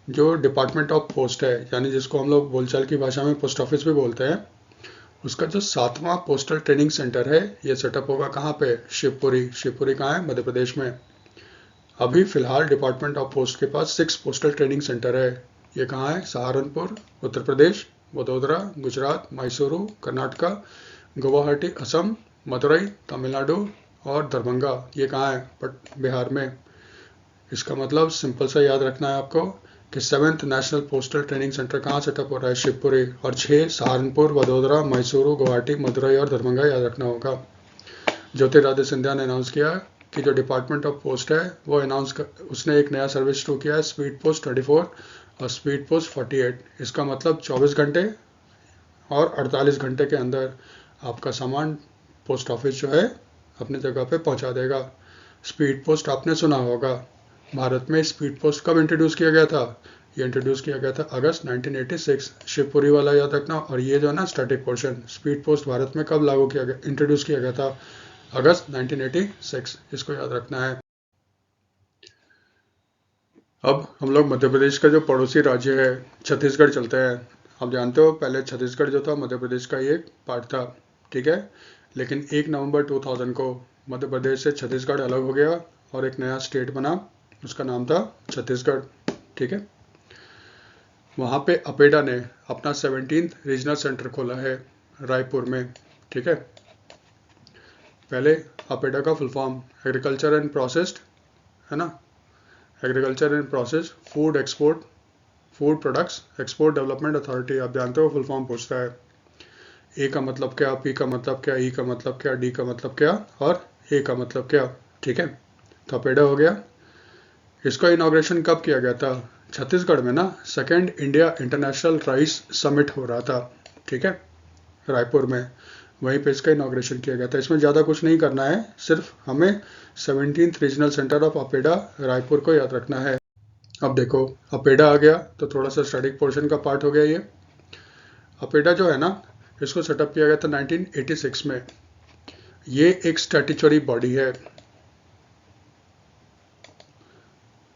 जो डिपार्टमेंट ऑफ पोस्ट है, यानी जिसको हम लोग बोलचाल की भाषा में पोस्ट ऑफिस भी बोलते हैं, उसका जो 7वां पोस्टल ट्रेनिंग सेंटर है ये सेटअप होगा कहाँ पे, शिवपुरी। शिवपुरी कहाँ है, मध्य प्रदेश में। अभी फिलहाल डिपार्टमेंट ऑफ पोस्ट के पास 6 पोस्टल ट्रेनिंग सेंटर है। ये कहाँ है, सहारनपुर उत्तर प्रदेश, वडोदरा गुजरात, मैसूरू कर्नाटका, गुवाहाटी असम, मदुरई तमिलनाडु और दरभंगा ये कहाँ है, बिहार में। इसका मतलब सिंपल सा याद रखना है आपको कि 7th national postal training centre कहाँ सेटअप हो रहा है, शिवपुरी। और 6 सहारनपुर, वडोदरा, मैसूरू, गुवाहाटी, मदुरई और दरभंगा याद रखना होगा। ज्योतिरादित्य सिंधिया ने अनाउंस किया कि जो डिपार्टमेंट ऑफ पोस्ट है वो उसने एक नया सर्विस शुरू किया है, स्पीड पोस्ट 24 और स्पीड पोस्ट 48। इसका मतलब 24 घंटे और 48 घंटे के अंदर आपका सामान पोस्ट ऑफिस जो है अपनी जगह पे पहुंचा देगा। स्पीड पोस्ट आपने सुना होगा। भारत में स्पीड पोस्ट कब इंट्रोड्यूस किया गया था, ये इंट्रोड्यूस किया गया था अगस्त 1986। शिवपुरी वाला याद रखना। और ये जो है ना static portion, speed post Bharat में कब लागू किया गया, इंट्रोड्यूस किया गया था अगस्त 1986, इसको याद रखना है। अब हम लोग मध्य प्रदेश का जो पड़ोसी राज्य है छत्तीसगढ़ चलते हैं। आप जानते हो पहले छत्तीसगढ़ जो था मध्य प्रदेश का ही एक पार्ट था, ठीक है। लेकिन 1 नवंबर 2000 को मध्य प्रदेश से छत्तीसगढ़ अलग हो गया और एक नया स्टेट बना, उसका नाम था छत्तीसगढ़, ठीक है। वहाँ पे अपेडा ने अपना 17th रीजनल सेंटर खोला है रायपुर में, ठीक है। पहले अपेडा का full form agriculture and processed है ना, agriculture and process food export food products export development authority. आप जानते हो फुल फॉर्म पूछता है। ए का मतलब क्या, पी का मतलब क्या, ई का मतलब क्या, डी का मतलब क्या और ए का मतलब क्या, ठीक है। तो अपेडा हो गया। इसका इनॉग्रेशन कब किया गया था, छत्तीसगढ़ में ना 2nd India international rice summit हो रहा था, ठीक है, रायपुर में। वहीं पे इसका इनॉग्रेशन किया गया था। इसमें ज़्यादा कुछ नहीं करना है, सिर्फ हमें 17th regional centre of APEDA Raipur को याद रखना है। अब देखो अपेडा आ गया तो थोड़ा सा स्टैटिक पोर्शन का पार्ट हो गया ये। अपेडा जो है ना इसको सेटअप किया गया था 1986 में। ये एक स्टैट्यूटरी बॉडी है,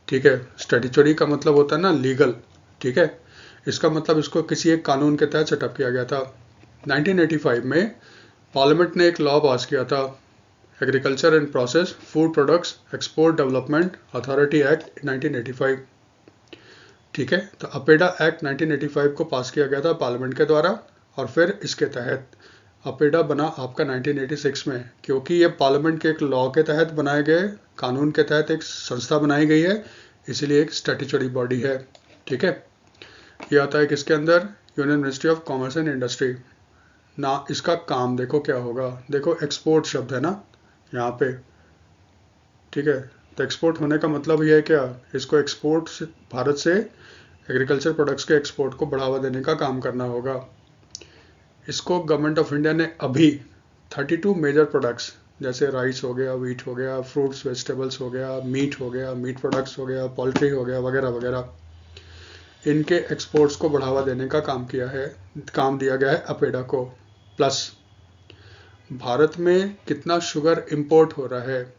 ठीक है। स्टैट्यूटरी का मतलब होता है ना लीगल, ठीक है। इसका मतलब इसको किसी एक कानून के तहत सेटअप किया गया था। 1985 में पार्लियामेंट ने एक लॉ पास किया था, agriculture and process food products export development authority act 1985, ठीक है। तो अपेडा एक्ट 1985 को पास किया गया था पार्लियामेंट के द्वारा और फिर इसके तहत अपेडा बना आपका 1986 में, क्योंकि ये पार्लियामेंट के एक लॉ के तहत बनाए गए कानून के तहत एक संस्था बनाई गई है, इसलिए एक स्टैट्यूटरी बॉडी है, ठीक है। ये आता है किसके अंदर, union ministry of commerce and industry ना। इसका काम देखो क्या होगा, देखो एक्सपोर्ट शब्द है ना यहाँ पे, ठीक है। तो एक्सपोर्ट होने का मतलब ये है क्या, इसको एक्सपोर्ट से भारत से एग्रीकल्चर प्रोडक्ट्स के एक्सपोर्ट को बढ़ावा देने का काम करना होगा। इसको गवर्नमेंट ऑफ इंडिया ने अभी 32 मेजर प्रोडक्ट्स जैसे राइस हो गया, व्हीट हो गया, फ्रूट्स वेजिटेबल्स हो गया, मीट प्रोडक्ट्स हो गया, पोल्ट्री हो गया, वगैरह वगैरह, इनके एक्सपोर्ट्स को बढ़ावा देने का काम दिया गया है अपेडा को। प्लस भारत में कितना शुगर इंपोर्ट हो रहा है,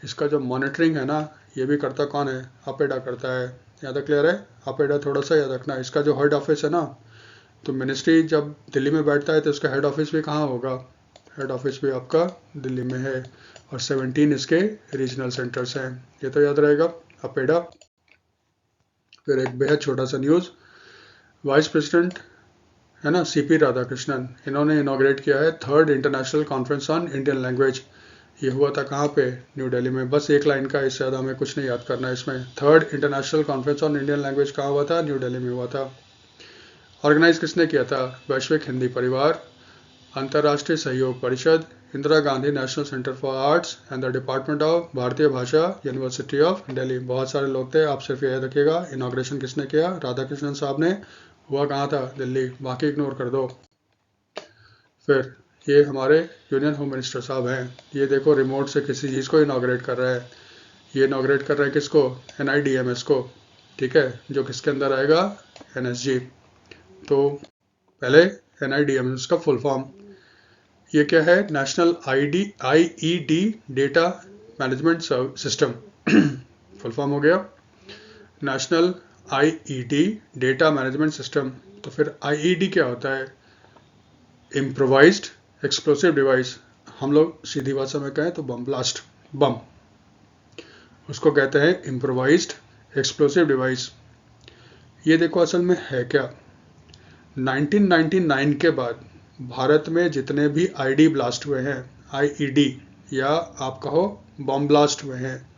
इसका जो मॉनिटरिंग है ना, ये भी करता कौन है? अपेडा करता है। यहाँ तक क्लियर है? अपेडा थोड़ा सा याद रखना। इसका जो हेड ऑफिस है ना, तो मिनिस्ट्री जब दिल्ली में बैठता है तो उसका हेड ऑफिस भी कहाँ होगा? हेड ऑफिस भी आपका दिल्ली में है, और 17 इसके रीजनल सेंटर्स हैं। ये तो याद रहेगा, अपेडा। फिर एक बेहद छोटा सा न्यूज़, वाइस प्रेसिडेंट है ना, सीपी राधाकृष्णन, इन्होंने इनॉग्रेट किया है 3rd international conference on Indian language. ये हुआ था कहाँ पे? न्यू दिल्ली में। बस एक लाइन का, इससे ज़्यादा हमें कुछ नहीं याद करना है इसमें। 3rd international conference on Indian language कहाँ हुआ था? न्यू दिल्ली में हुआ था। ऑर्गेनाइज किसने किया था? वैश्विक हिंदी परिवार, अंतर्राष्ट्रीय सहयोग परिषद, Indira Gandhi national centre for arts and the department of भारतीय भाषा, यूनिवर्सिटी ऑफ दिल्ली। बहुत सारे लोग थे, आप सिर्फ याद रखिएगा इनॉग्रेशन किसने किया? राधाकृष्णन साहब ने। हुआ कहाँ था? दिल्ली, बाकी इग्नोर कर दो। फिर ये हमारे यूनियन होम मिनिस्टर साहब हैं, ये देखो रिमोट से किसी चीज़ को इनॉग्रेट कर रहा है। ये इनॉग्रेट कर रहा है किसको? NIDMS को, ठीक है, जो किसके अंदर आएगा? NSG। तो पहले NIDMS का फुल फॉर्म, ये क्या है? National IED data management system. Full form हो गया national IED data management system. तो फिर IED क्या होता है? Improvised explosive device. हम लोग सीधी भाषा में कहें तो बम ब्लास्ट, बम, उसको कहते हैं इम्प्रोवाइज्ड एक्सप्लोसिव डिवाइस। ये देखो असल में है क्या, 1999 के बाद भारत में जितने भी ID ब्लास्ट हुए हैं, IED या आप कहो बम ब्लास्ट हुए हैं,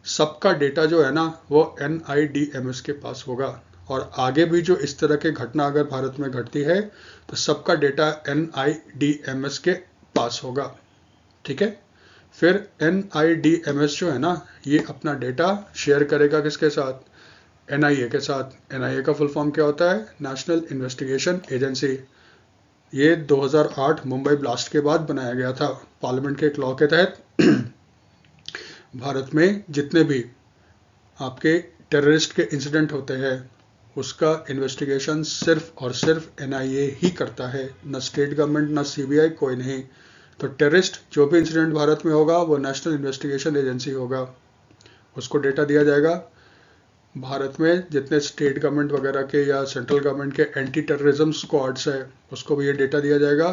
सबका डेटा जो है ना वो NIDMS के पास होगा। और आगे भी जो इस तरह के घटना अगर भारत में घटती है तो सबका डेटा NIDMS के पास होगा, ठीक है। फिर NIDMS जो है ना, ये अपना डेटा शेयर करेगा किसके साथ? NIA के साथ। NIA का फुल फॉर्म क्या होता है? National investigation agency. ये 2008 मुंबई ब्लास्ट के बाद बनाया गया था, पार्लियामेंट के एक लॉ के तहत। भारत में जितने भी आपके टेररिस्ट के इंसिडेंट होते हैं उसका इन्वेस्टिगेशन सिर्फ और सिर्फ NIA ही करता है, न स्टेट गवर्नमेंट, न CBI, कोई नहीं। तो टेररिस्ट जो भी इंसिडेंट भारत में होगा वो नेशनल इन्वेस्टिगेशन एजेंसी होगा, उसको डेटा दिया जाएगा। भारत में जितने स्टेट गवर्नमेंट वगैरह के या सेंट्रल गवर्नमेंट के एंटी टेररिज्म स्क्वाड्स है उसको भी ये डेटा दिया जाएगा।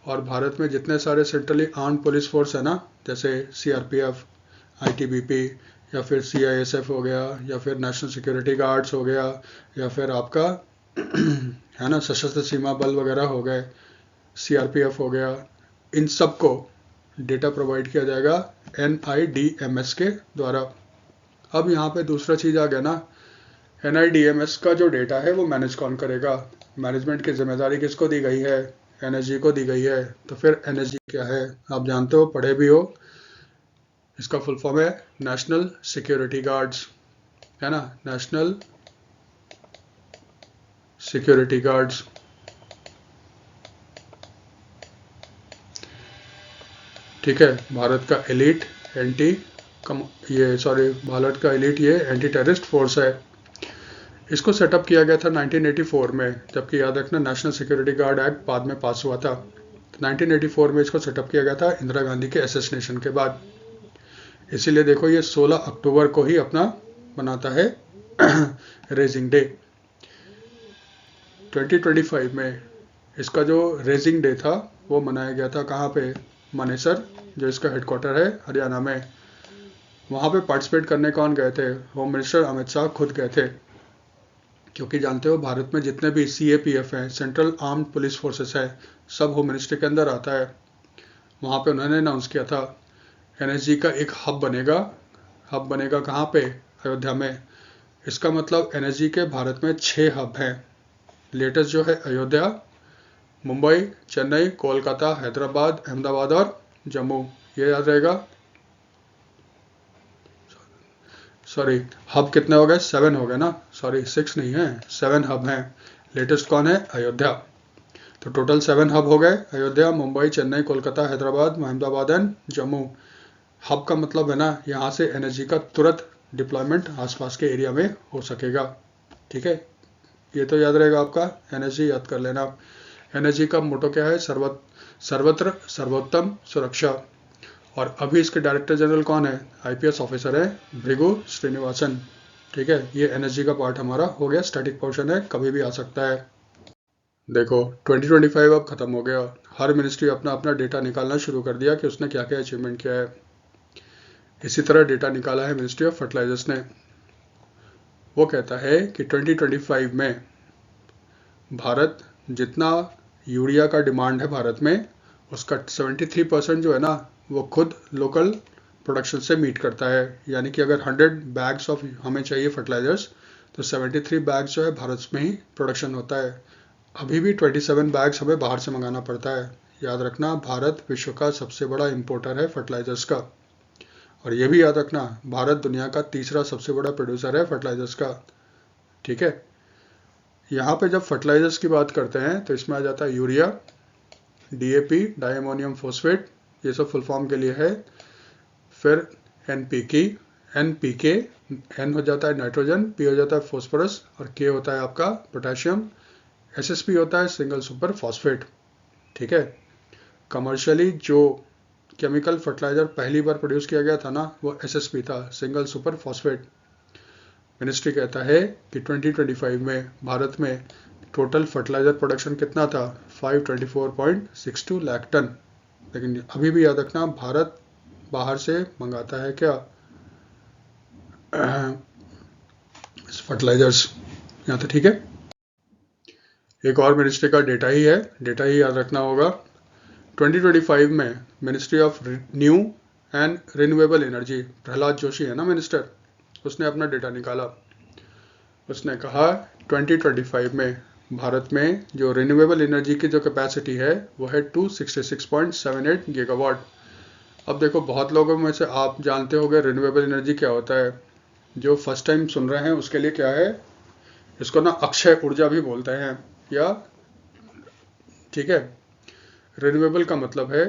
और भारत में जितने सारे सेंट्रली आर्म पुलिस फोर्स है ना, जैसे CRPF, ITBP, या फिर CISF हो गया, या फिर नेशनल सिक्योरिटी गार्ड्स हो गया, या फिर आपका है ना सशस्त्र सीमा बल वगैरह हो गए, CRPF हो गया, इन सबको डेटा प्रोवाइड किया जाएगा NIDMS के द्वारा। अब यहाँ पे दूसरा चीज़ आ गया ना, NIDMS का जो डेटा है वो मैनेज कौन करेगा? मैनेजमेंट की जिम्मेदारी किसको दी गई है? NSG को दी गई है। तो फिर NSG क्या है? आप जानते हो, पढ़े भी हो। इसका फुल फॉर्म है नेशनल सिक्योरिटी गार्ड्स, है ना, नेशनल सिक्योरिटी गार्ड्स। ठीक है, भारत का एलिट भारत का एलिट ये एंटी टेररिस्ट फोर्स है। इसको सेटअप किया गया था 1984 में, जबकि याद रखना नेशनल सिक्योरिटी गार्ड एक्ट बाद में पास हुआ था। 1984 में इसको सेटअप किया गया था इंदिरा गांधी के असैसिनेशन के बाद। इसीलिए देखो ये 16 अक्टूबर को ही अपना मनाता है रेजिंग डे। 2025 में इसका जो रेजिंग डे था वो मनाया गया था कहाँ पे? मानेसर, जो इसका हेडक्वार्टर है हरियाणा में। वहाँ पे पार्टिसिपेट करने कौन गए थे? होम मिनिस्टर अमित शाह खुद गए थे, क्योंकि जानते हो भारत में जितने भी CAPF हैं, सेंट्रल आर्म्ड पुलिस फोर्सेस है, सब होम मिनिस्ट्री के अंदर आता है। वहाँ पे उन्होंने अनाउंस किया था NSG का एक हब बनेगा कहाँ पे? अयोध्या में। इसका मतलब NSG के भारत में 6 हब हैं। लेटेस्ट जो है अयोध्या, मुंबई, चेन्नई, कोलकाता, हैदराबाद, अहमदाबाद और जम्मू। ये याद रहेगा। सॉरी, हब कितने हो गए? 7 हो गए ना, सॉरी 6 नहीं है, 7 हब हैं। लेटेस्ट कौन है? अयोध्या। तो टोटल 7 हब हो गए, अयोध्या, मुंबई, चेन्नई, कोलकाता, हैदराबाद, अहमदाबाद एंड जम्मू। हब का मतलब है ना, यहाँ से एनर्जी का तुरंत डिप्लॉयमेंट आसपास के एरिया में हो सकेगा। ठीक है, ये तो याद रहेगा आपका, एनर्जी याद कर लेना। एनर्जी का मोटो क्या है, सर्वत्र सर्वोत्तम सुरक्षा। और अभी इसके डायरेक्टर जनरल कौन है, आईपीएस ऑफिसर है भृगु श्रीनिवासन। ठीक है, ये एनर्जी का पार्ट हमारा हो गया, स्टैटिक पोर्शन है, कभी भी आ सकता है। देखो 2025 अब खत्म हो गया, हर मिनिस्ट्री अपना अपना डेटा निकालना शुरू कर दिया कि उसने क्या क्या अचीवमेंट किया है। इसी तरह डेटा निकाला है मिनिस्ट्री ऑफ फर्टिलाइजर्स ने। वो कहता है कि 2025 में भारत जितना यूरिया का डिमांड है भारत में, उसका 73% जो है ना, वो खुद लोकल प्रोडक्शन से मीट करता है। यानी कि अगर 100 बैग्स ऑफ हमें चाहिए फर्टिलाइजर्स, तो 73 बैग्स जो है भारत में ही प्रोडक्शन होता है। अभी भी 27 बैग्स हमें बाहर से मंगाना पड़ता है। याद रखना, भारत विश्व का सबसे बड़ा इंपोर्टर है फर्टिलाइजर्स का। और ये भी याद रखना, भारत दुनिया का तीसरा सबसे बड़ा प्रोड्यूसर है फर्टिलाइजर्स का। ठीक है, यहाँ पे जब फर्टिलाइजर्स की बात करते हैं तो इसमें आ जाता है urea, DAP, di ammonium phosphate, ये सब फुल फॉर्म के लिए है। फिर एनपीके, एन हो जाता है नाइट्रोजन, पी हो जाता है फॉस्फोरस और के होता है आपका पोटेशियम, एसएसपी होता है सिंगल सुपर फॉस्फेट। ठीक है, कमर्शियली जो केमिकल फर्टिलाइजर पहली बार प्रोड्यूस किया गया था ना, वो एसएसपी था, सिंगल सुपर फॉस्फेट। मिनिस्ट्री कहता है कि 2025 में भारत में टोटल फर्टिलाइजर प्रोडक्शन कितना था, 524.62 लाख टन। लेकिन अभी भी याद रखना, भारत बाहर से मंगाता है क्या, फर्टिलाइजर्स। यहाँ तो ठीक है। एक और मिनिस्ट्री का डेटा ही है, डेटा ही याद रखना होगा। 2025 में ministry of new and renewable energy, Prahlad Joshi है ना मिनिस्टर, उसने अपना डेटा निकाला। उसने कहा 2025 में भारत में जो रिन्यूएबल एनर्जी की जो कैपेसिटी है वो है 266.78 गीगावाट। अब देखो, बहुत लोगों में से आप जानते होंगे रिन्यूएबल एनर्जी क्या होता है। जो फर्स्ट टाइम सुन रहे हैं उसके लिए क्या है, इसको ना अक्षय ऊर्जा भी बोलते हैं, या ठीक है। रिन्यूएबल का मतलब है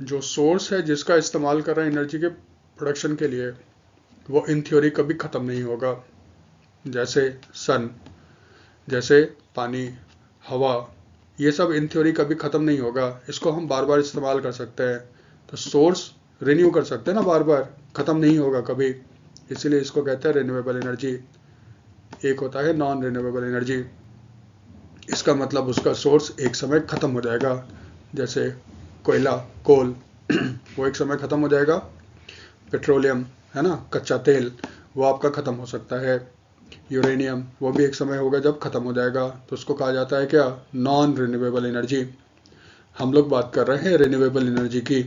जो सोर्स है जिसका इस्तेमाल कर रहे हैं एनर्जी के प्रोडक्शन के लिए, वो इन थ्योरी कभी ख़त्म नहीं होगा। जैसे सन, जैसे पानी, हवा, ये सब इन थ्योरी कभी ख़त्म नहीं होगा, इसको हम बार बार इस्तेमाल कर सकते हैं। तो सोर्स रिन्यू कर सकते हैं ना, बार बार, ख़त्म नहीं होगा कभी, इसीलिए इसको कहते हैं रिन्यूएबल एनर्जी। एक होता है नॉन रिन्यूएबल एनर्जी, इसका मतलब उसका सोर्स एक समय ख़त्म हो जाएगा। जैसे कोयला, कोल वो एक समय ख़त्म हो जाएगा। पेट्रोलियम है ना, कच्चा तेल, वो आपका ख़त्म हो सकता है। यूरेनियम, वो भी एक समय होगा जब ख़त्म हो जाएगा, तो उसको कहा जाता है क्या, नॉन रिन्यूएबल एनर्जी। हम लोग बात कर रहे हैं रिन्यूएबल एनर्जी की।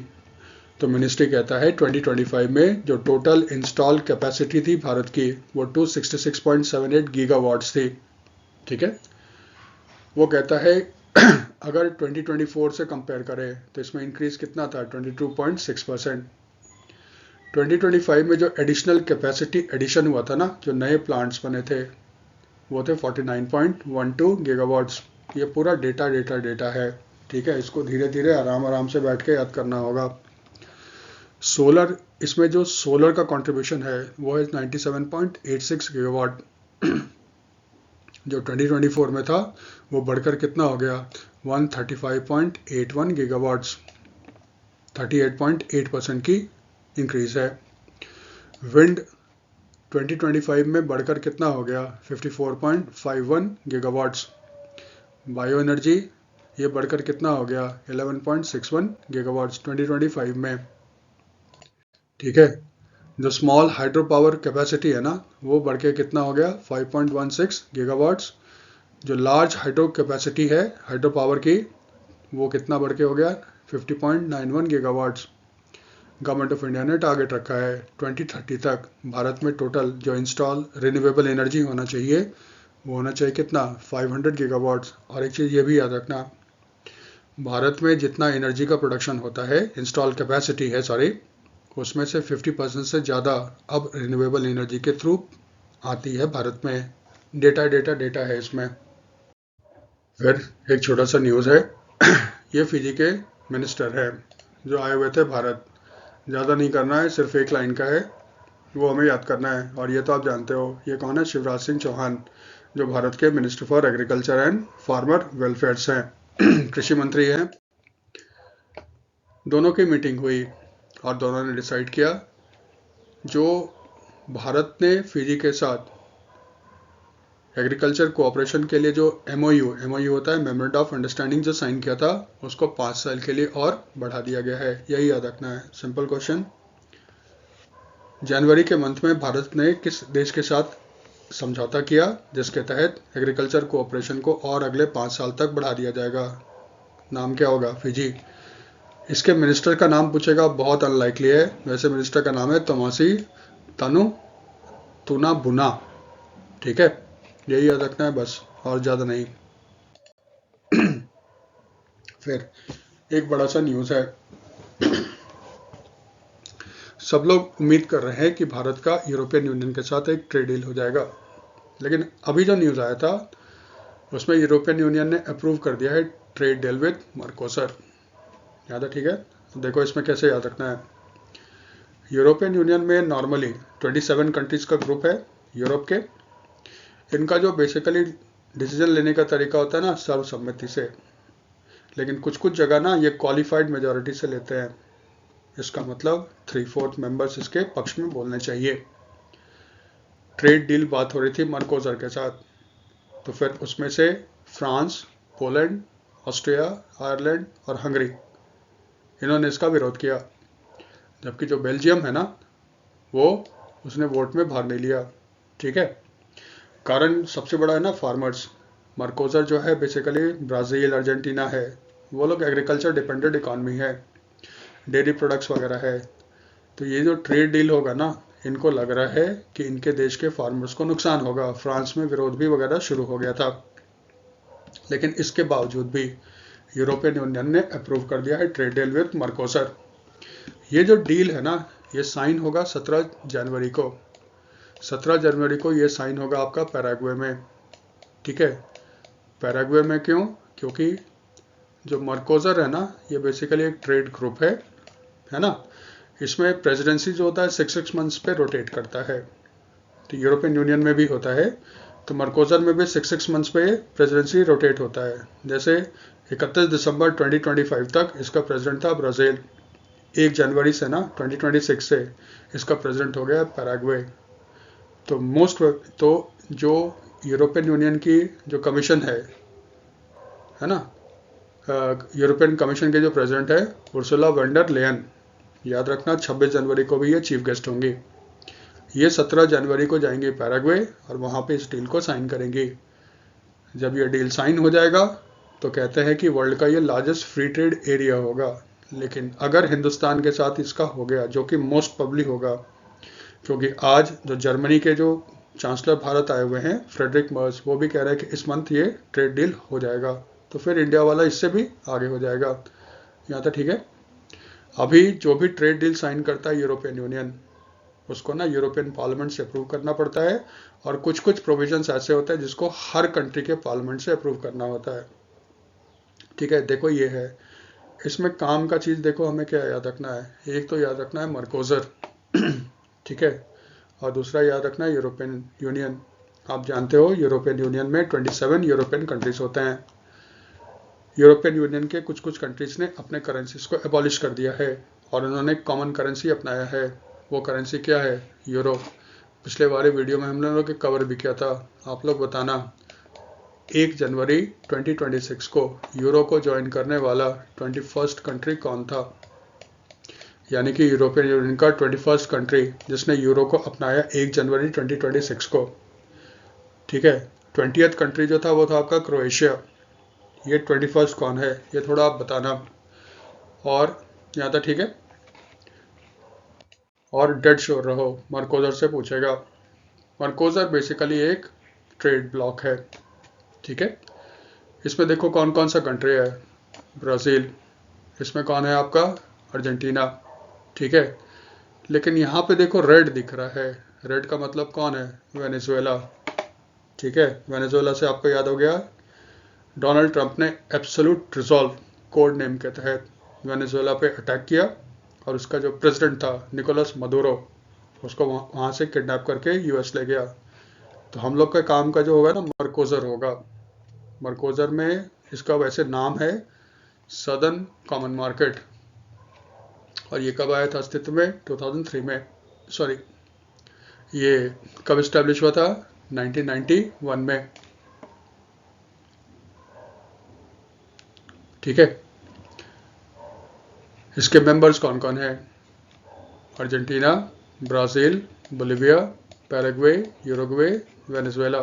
तो मिनिस्ट्री कहता है 2025 में जो टोटल इंस्टॉल कैपेसिटी थी भारत की, वो 266.78 गीगावाट्स थी। ठीक है, वो कहता है अगर 2024 से कंपेयर करें तो इसमें इंक्रीज कितना था, 22.6%। 2025 में जो एडिशनल कैपेसिटी एडिशन हुआ था ना, जो नए प्लांट्स बने थे, वो थे 49.12 गीगावाट्स। ये पूरा डेटा है। ठीक है, इसको धीरे धीरे आराम से बैठ के याद करना होगा। सोलर, इसमें जो सोलर का कंट्रीब्यूशन है वो है 97.86 गीगावाट। जो 2024 में था वो बढ़कर कितना हो गया, 135.81 गीगावाट्स, 38.8% की इंक्रीज है। विंड 2025 में बढ़कर कितना हो गया, 54.51 गीगावाट्स। बायो एनर्जी, ये बढ़कर कितना हो गया, 11.61 गीगावाट्स 2025 में। ठीक है, जो स्मॉल हाइड्रो पावर कैपेसिटी है ना, वो बढ़ के कितना हो गया, 5.16 गीगावाट्स। जो लार्ज हाइड्रो कैपेसिटी है हाइड्रो पावर की, वो कितना बढ़ के हो गया, 50.91 गीगावाट्स। गवर्नमेंट ऑफ इंडिया ने टारगेट रखा है 2030 तक भारत में टोटल जो इंस्टॉल रिन्यूएबल एनर्जी होना चाहिए, वो होना चाहिए कितना, 500 गीगावाट्स। और एक चीज़ ये भी याद रखना, भारत में जितना एनर्जी का प्रोडक्शन होता है, इंस्टॉल कैपेसिटी है सॉरी, उसमें से 50% से ज़्यादा अब रिन्यूएबल एनर्जी के थ्रू आती है भारत में। डेटा है इसमें। फिर एक छोटा सा न्यूज़ है। ये फिजी के मिनिस्टर है जो आए हुए थे भारत। ज़्यादा नहीं करना है, सिर्फ एक लाइन का है, वो हमें याद करना है। और ये तो आप जानते हो, ये कौन है? शिवराज सिंह चौहान, जो भारत के minister for agriculture and farmer welfares हैं। कृषि मंत्री हैं। दोनों की मीटिंग हुई और दोनों ने डिसाइड किया, जो भारत ने फिजी के साथ एग्रीकल्चर कोऑपरेशन के लिए जो एमओयू होता है, मेमोरेंडम ऑफ अंडरस्टैंडिंग, जो साइन किया था, उसको 5 साल के लिए और बढ़ा दिया गया है। यही याद रखना है, सिंपल क्वेश्चन। जनवरी के मंथ में भारत ने किस देश के साथ समझौता किया जिसके तहत एग्रीकल्चर कोऑपरेशन को और अगले 5 साल तक बढ़ा दिया जाएगा? नाम क्या होगा? फिजी। इसके मिनिस्टर का नाम पूछेगा, बहुत अनलाइकली है। वैसे मिनिस्टर का नाम है तोमासी तनु तुना बुना। ठीक है, यही याद रखना है बस, और ज़्यादा नहीं। फिर एक बड़ा सा न्यूज़ है। सब लोग उम्मीद कर रहे हैं कि भारत का यूरोपियन यूनियन के साथ एक ट्रेड डील हो जाएगा, लेकिन अभी जो न्यूज़ आया था उसमें यूरोपियन यूनियन ने अप्रूव कर दिया है ट्रेड डील विद मर्कोसर। याद है? ठीक है, तो देखो इसमें कैसे याद रखना है। यूरोपियन यूनियन में नॉर्मली 27 कंट्रीज़ का ग्रुप है यूरोप के। इनका जो बेसिकली डिसीजन लेने का तरीका होता है ना, सर्वसम्मति से, लेकिन कुछ कुछ जगह ना ये क्वालिफाइड मेजॉरिटी से लेते हैं। इसका मतलब 3/4 मेंबर्स इसके पक्ष में बोलने चाहिए। ट्रेड डील बात हो रही थी मर्कोसर के साथ, तो फिर उसमें से फ्रांस, पोलैंड, ऑस्ट्रिया, आयरलैंड और हंगरी, इन्होंने इसका विरोध किया। जबकि जो बेल्जियम है ना, वो उसने वोट में भाग नहीं लिया। ठीक है, कारण सबसे बड़ा है ना फार्मर्स। मर्कोसर जो है बेसिकली ब्राज़ील, अर्जेंटीना है, वो लोग एग्रीकल्चर डिपेंडेंट इकॉनमी है, डेयरी प्रोडक्ट्स वगैरह है। तो ये जो ट्रेड डील होगा ना, इनको लग रहा है कि इनके देश के फार्मर्स को नुकसान होगा। फ्रांस में विरोध भी वगैरह शुरू हो गया था, लेकिन इसके बावजूद भी यूरोपियन यूनियन ने अप्रूव कर दिया है ट्रेड डील विद मर्कोसर। ये जो डील है ना, ये साइन होगा 17 जनवरी को। 17 जनवरी को ये साइन होगा आपका पैराग्वे में। ठीक है, पैराग्वे में क्यों? क्योंकि जो मर्कोसर है ना, ये बेसिकली एक ट्रेड ग्रुप है ना। इसमें प्रेसिडेंसी जो होता है 6 मंथ्स पे रोटेट करता है। तो यूरोपियन यूनियन में भी होता है, तो मर्कोसर में भी 6 मंथ्स पे प्रेसिडेंसी रोटेट होता है। जैसे 31 दिसंबर 2025 तक इसका प्रेसिडेंट था ब्राज़ील। 1 जनवरी से ना 2026 से इसका प्रेसिडेंट हो गया पैराग्वे। तो जो यूरोपियन यूनियन की जो कमीशन है ना, यूरोपियन कमीशन के जो प्रेसिडेंट है उर्सुला वॉन डर लेयन, याद रखना 26 जनवरी को भी ये चीफ गेस्ट होंगी। ये 17 जनवरी को जाएंगे पैराग्वे और वहाँ पे इस डील को साइन करेंगी। जब ये डील साइन हो जाएगा तो कहते हैं कि वर्ल्ड का ये लार्जेस्ट फ्री ट्रेड एरिया होगा। लेकिन अगर हिंदुस्तान के साथ इसका हो गया, जो कि मोस्ट प्रॉब्ली होगा, क्योंकि आज जो जर्मनी के जो चांसलर भारत आए हुए हैं फ्रेडरिक मर्ज, वो भी कह रहे हैं कि इस मंथ ये ट्रेड डील हो जाएगा, तो फिर इंडिया वाला इससे भी आगे हो जाएगा। यहाँ तक ठीक है। अभी जो भी ट्रेड डील साइन करता है यूरोपियन यूनियन, उसको ना यूरोपियन पार्लियामेंट से अप्रूव करना पड़ता है, और कुछ कुछ प्रोविजंस ऐसे होते हैं जिसको हर कंट्री के पार्लियामेंट से अप्रूव करना होता है। ठीक है, देखो ये है। इसमें काम का चीज़ देखो, हमें क्या याद रखना है। एक तो याद रखना है मर्कोसर, ठीक है, और दूसरा याद रखना है यूरोपियन यूनियन। आप जानते हो यूरोपियन यूनियन में 27 यूरोपियन कंट्रीज होते हैं। यूरोपियन यूनियन के कुछ कुछ कंट्रीज ने अपने करेंसीज को एबॉलिश कर दिया है और उन्होंने कॉमन करेंसी अपनाया है। वो करेंसी क्या है? यूरो। पिछले वाले वीडियो में हम लोगों ने कवर भी किया था। आप लोग बताना 1 जनवरी 2026 को यूरो को ज्वाइन करने वाला 21st कंट्री कौन था? यानी कि यूरोपियन यूनियन का 21st कंट्री जिसने यूरो को अपनाया 1 जनवरी 2026 को। ठीक है, 20th कंट्री जो था वो था आपका क्रोएशिया। ये 21st कौन है, ये थोड़ा आप बताना। और यहाँ तक ठीक है, और डेड श्योर रहो, मर्कोसर से पूछेगा। मर्कोसर बेसिकली एक ट्रेड ब्लॉक है। ठीक है, इसमें देखो कौन कौन सा कंट्री है। ब्राज़ील, इसमें कौन है आपका? अर्जेंटीना। ठीक है, लेकिन यहाँ पे देखो रेड दिख रहा है। रेड का मतलब कौन है? वेनेजुएला। ठीक है, वेनेजुएला से आपको याद हो गया डोनाल्ड ट्रंप ने एब्सोल्यूट रिजॉल्व कोड नेम के तहत वेनेजुएला पे अटैक किया और उसका जो प्रेसिडेंट था निकोलस मदुरो, उसको वहाँ से किडनैप करके यूएस ले गया। तो हम लोग का काम का जो होगा ना, मरकोजर होगा। मरकोजर में इसका वैसे नाम है सदर्न कॉमन मार्केट, और ये कब आया था अस्तित्व में? 2003 में। सॉरी, ये कब इस्टेब्लिश हुआ था? 1991 में। ठीक है। इसके मेंबर्स कौन कौन है? Argentina, Brazil, Bolivia, Paraguay, Uruguay, Venezuela.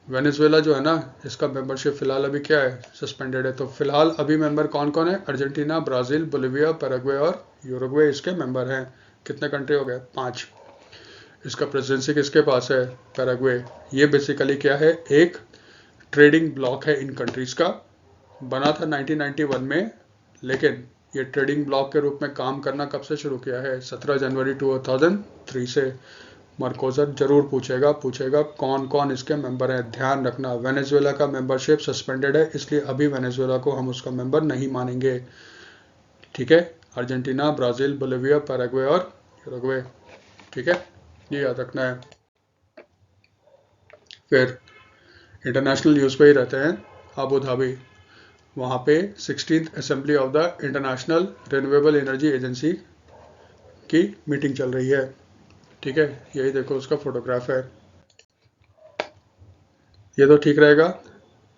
Venezuela जो है ना, इसका मेंबरशिप फिलहाल अभी क्या है? सस्पेंडेड है। तो फिलहाल अभी मेंबर कौन कौन है? अर्जेंटीना, ब्राज़ील, बोलिविया, पैराग्वे और यूरुग्वे इसके मेंबर हैं। कितने कंट्री हो गए? 5। इसका प्रेसिडेंसी किसके पास है? पैराग्वे। ये बेसिकली क्या है? एक ट्रेडिंग ब्लॉक है इन कंट्रीज का। बना था 1991 में, लेकिन ये ट्रेडिंग ब्लॉक के रूप में काम करना कब से शुरू किया है? 17 जनवरी 2003 से। मरकोजर जरूर पूछेगा कौन कौन इसके मेंबर हैं। ध्यान रखना, वेनेजुएला का मेंबरशिप सस्पेंडेड है, इसलिए अभी वेनेजुएला को हम उसका मेंबर नहीं मानेंगे। ठीक है। अर्जेंटीना, ब्राज़ील, बोलिविया, पैराग्वे और यूरुग्वे। ठीक है, ये याद रखना है। फिर इंटरनेशनल न्यूज़ पे ही रहते हैं। अबू धाबी, वहाँ पे 16th assembly of the international renewable energy agency की मीटिंग चल रही है। ठीक है, यही देखो उसका फोटोग्राफ है। ये तो ठीक रहेगा।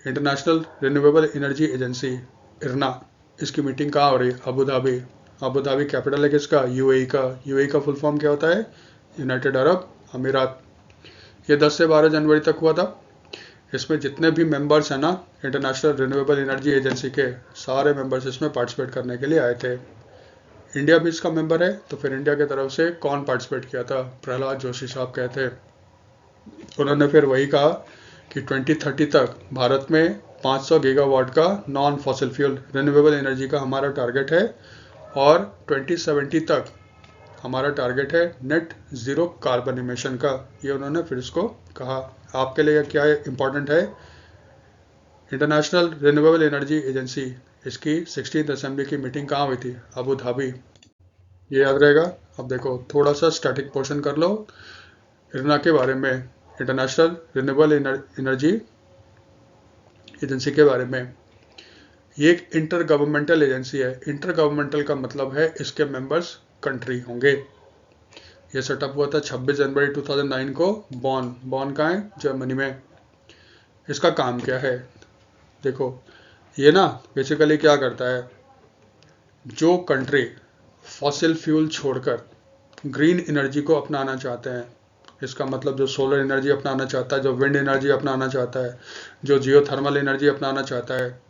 इंटरनेशनल रिन्यूएबल एनर्जी एजेंसी इरना, इसकी मीटिंग कहाँ हो रही है? Abu Dhabi. Abu Dhabi capital है किसका? यूएई का। यूएई का फुल फॉर्म क्या होता है? यूनाइटेड अरब अमीरात। ये 10 से 12 जनवरी तक हुआ था। इसमें जितने भी मेंबर्स हैं ना इंटरनेशनल रिन्यूएबल एनर्जी एजेंसी के, सारे मेंबर्स इसमें पार्टिसिपेट करने के लिए आए थे। इंडिया भी इसका मेंबर है। तो फिर इंडिया की तरफ से कौन पार्टिसिपेट किया था? प्रहलाद जोशी साहब कहे थे। उन्होंने फिर वही कहा कि 2030 तक भारत में 500 गीगावाट का non fossil fuel renewable energy का हमारा टारगेट है, और 2070 तक हमारा टारगेट है नेट ज़ीरो कार्बन इमिशन का। ये उन्होंने फिर इसको कहा। आपके लिए क्या इंपॉर्टेंट है? इंटरनेशनल रिन्यूएबल एनर्जी एजेंसी, इसकी 16th असेंबली की मीटिंग कहाँ हुई थी? Abu Dhabi. ये याद रहेगा। अब देखो थोड़ा सा स्टैटिक पोर्शन कर लो इरना के बारे में, इंटरनेशनल रिन्यूएबल एनर्जी एजेंसी के बारे में। ये एक इंटर गवर्नमेंटल एजेंसी है। इंटर गवर्नमेंटल का मतलब है इसके मेंबर्स कंट्री होंगे। ये सेटअप हुआ था 26 जनवरी 2009 को। बॉन कहाँ है? जर्मनी में। इसका काम क्या है? देखो ये ना बेसिकली क्या करता है, जो कंट्री फॉसिल फ्यूल छोड़कर ग्रीन एनर्जी को अपनाना चाहते हैं, इसका मतलब जो सोलर एनर्जी अपनाना चाहता है, जो विंड एनर्जी अपनाना चाहता है, जो जियोथर्मल एनर्जी अपनाना चाहता है,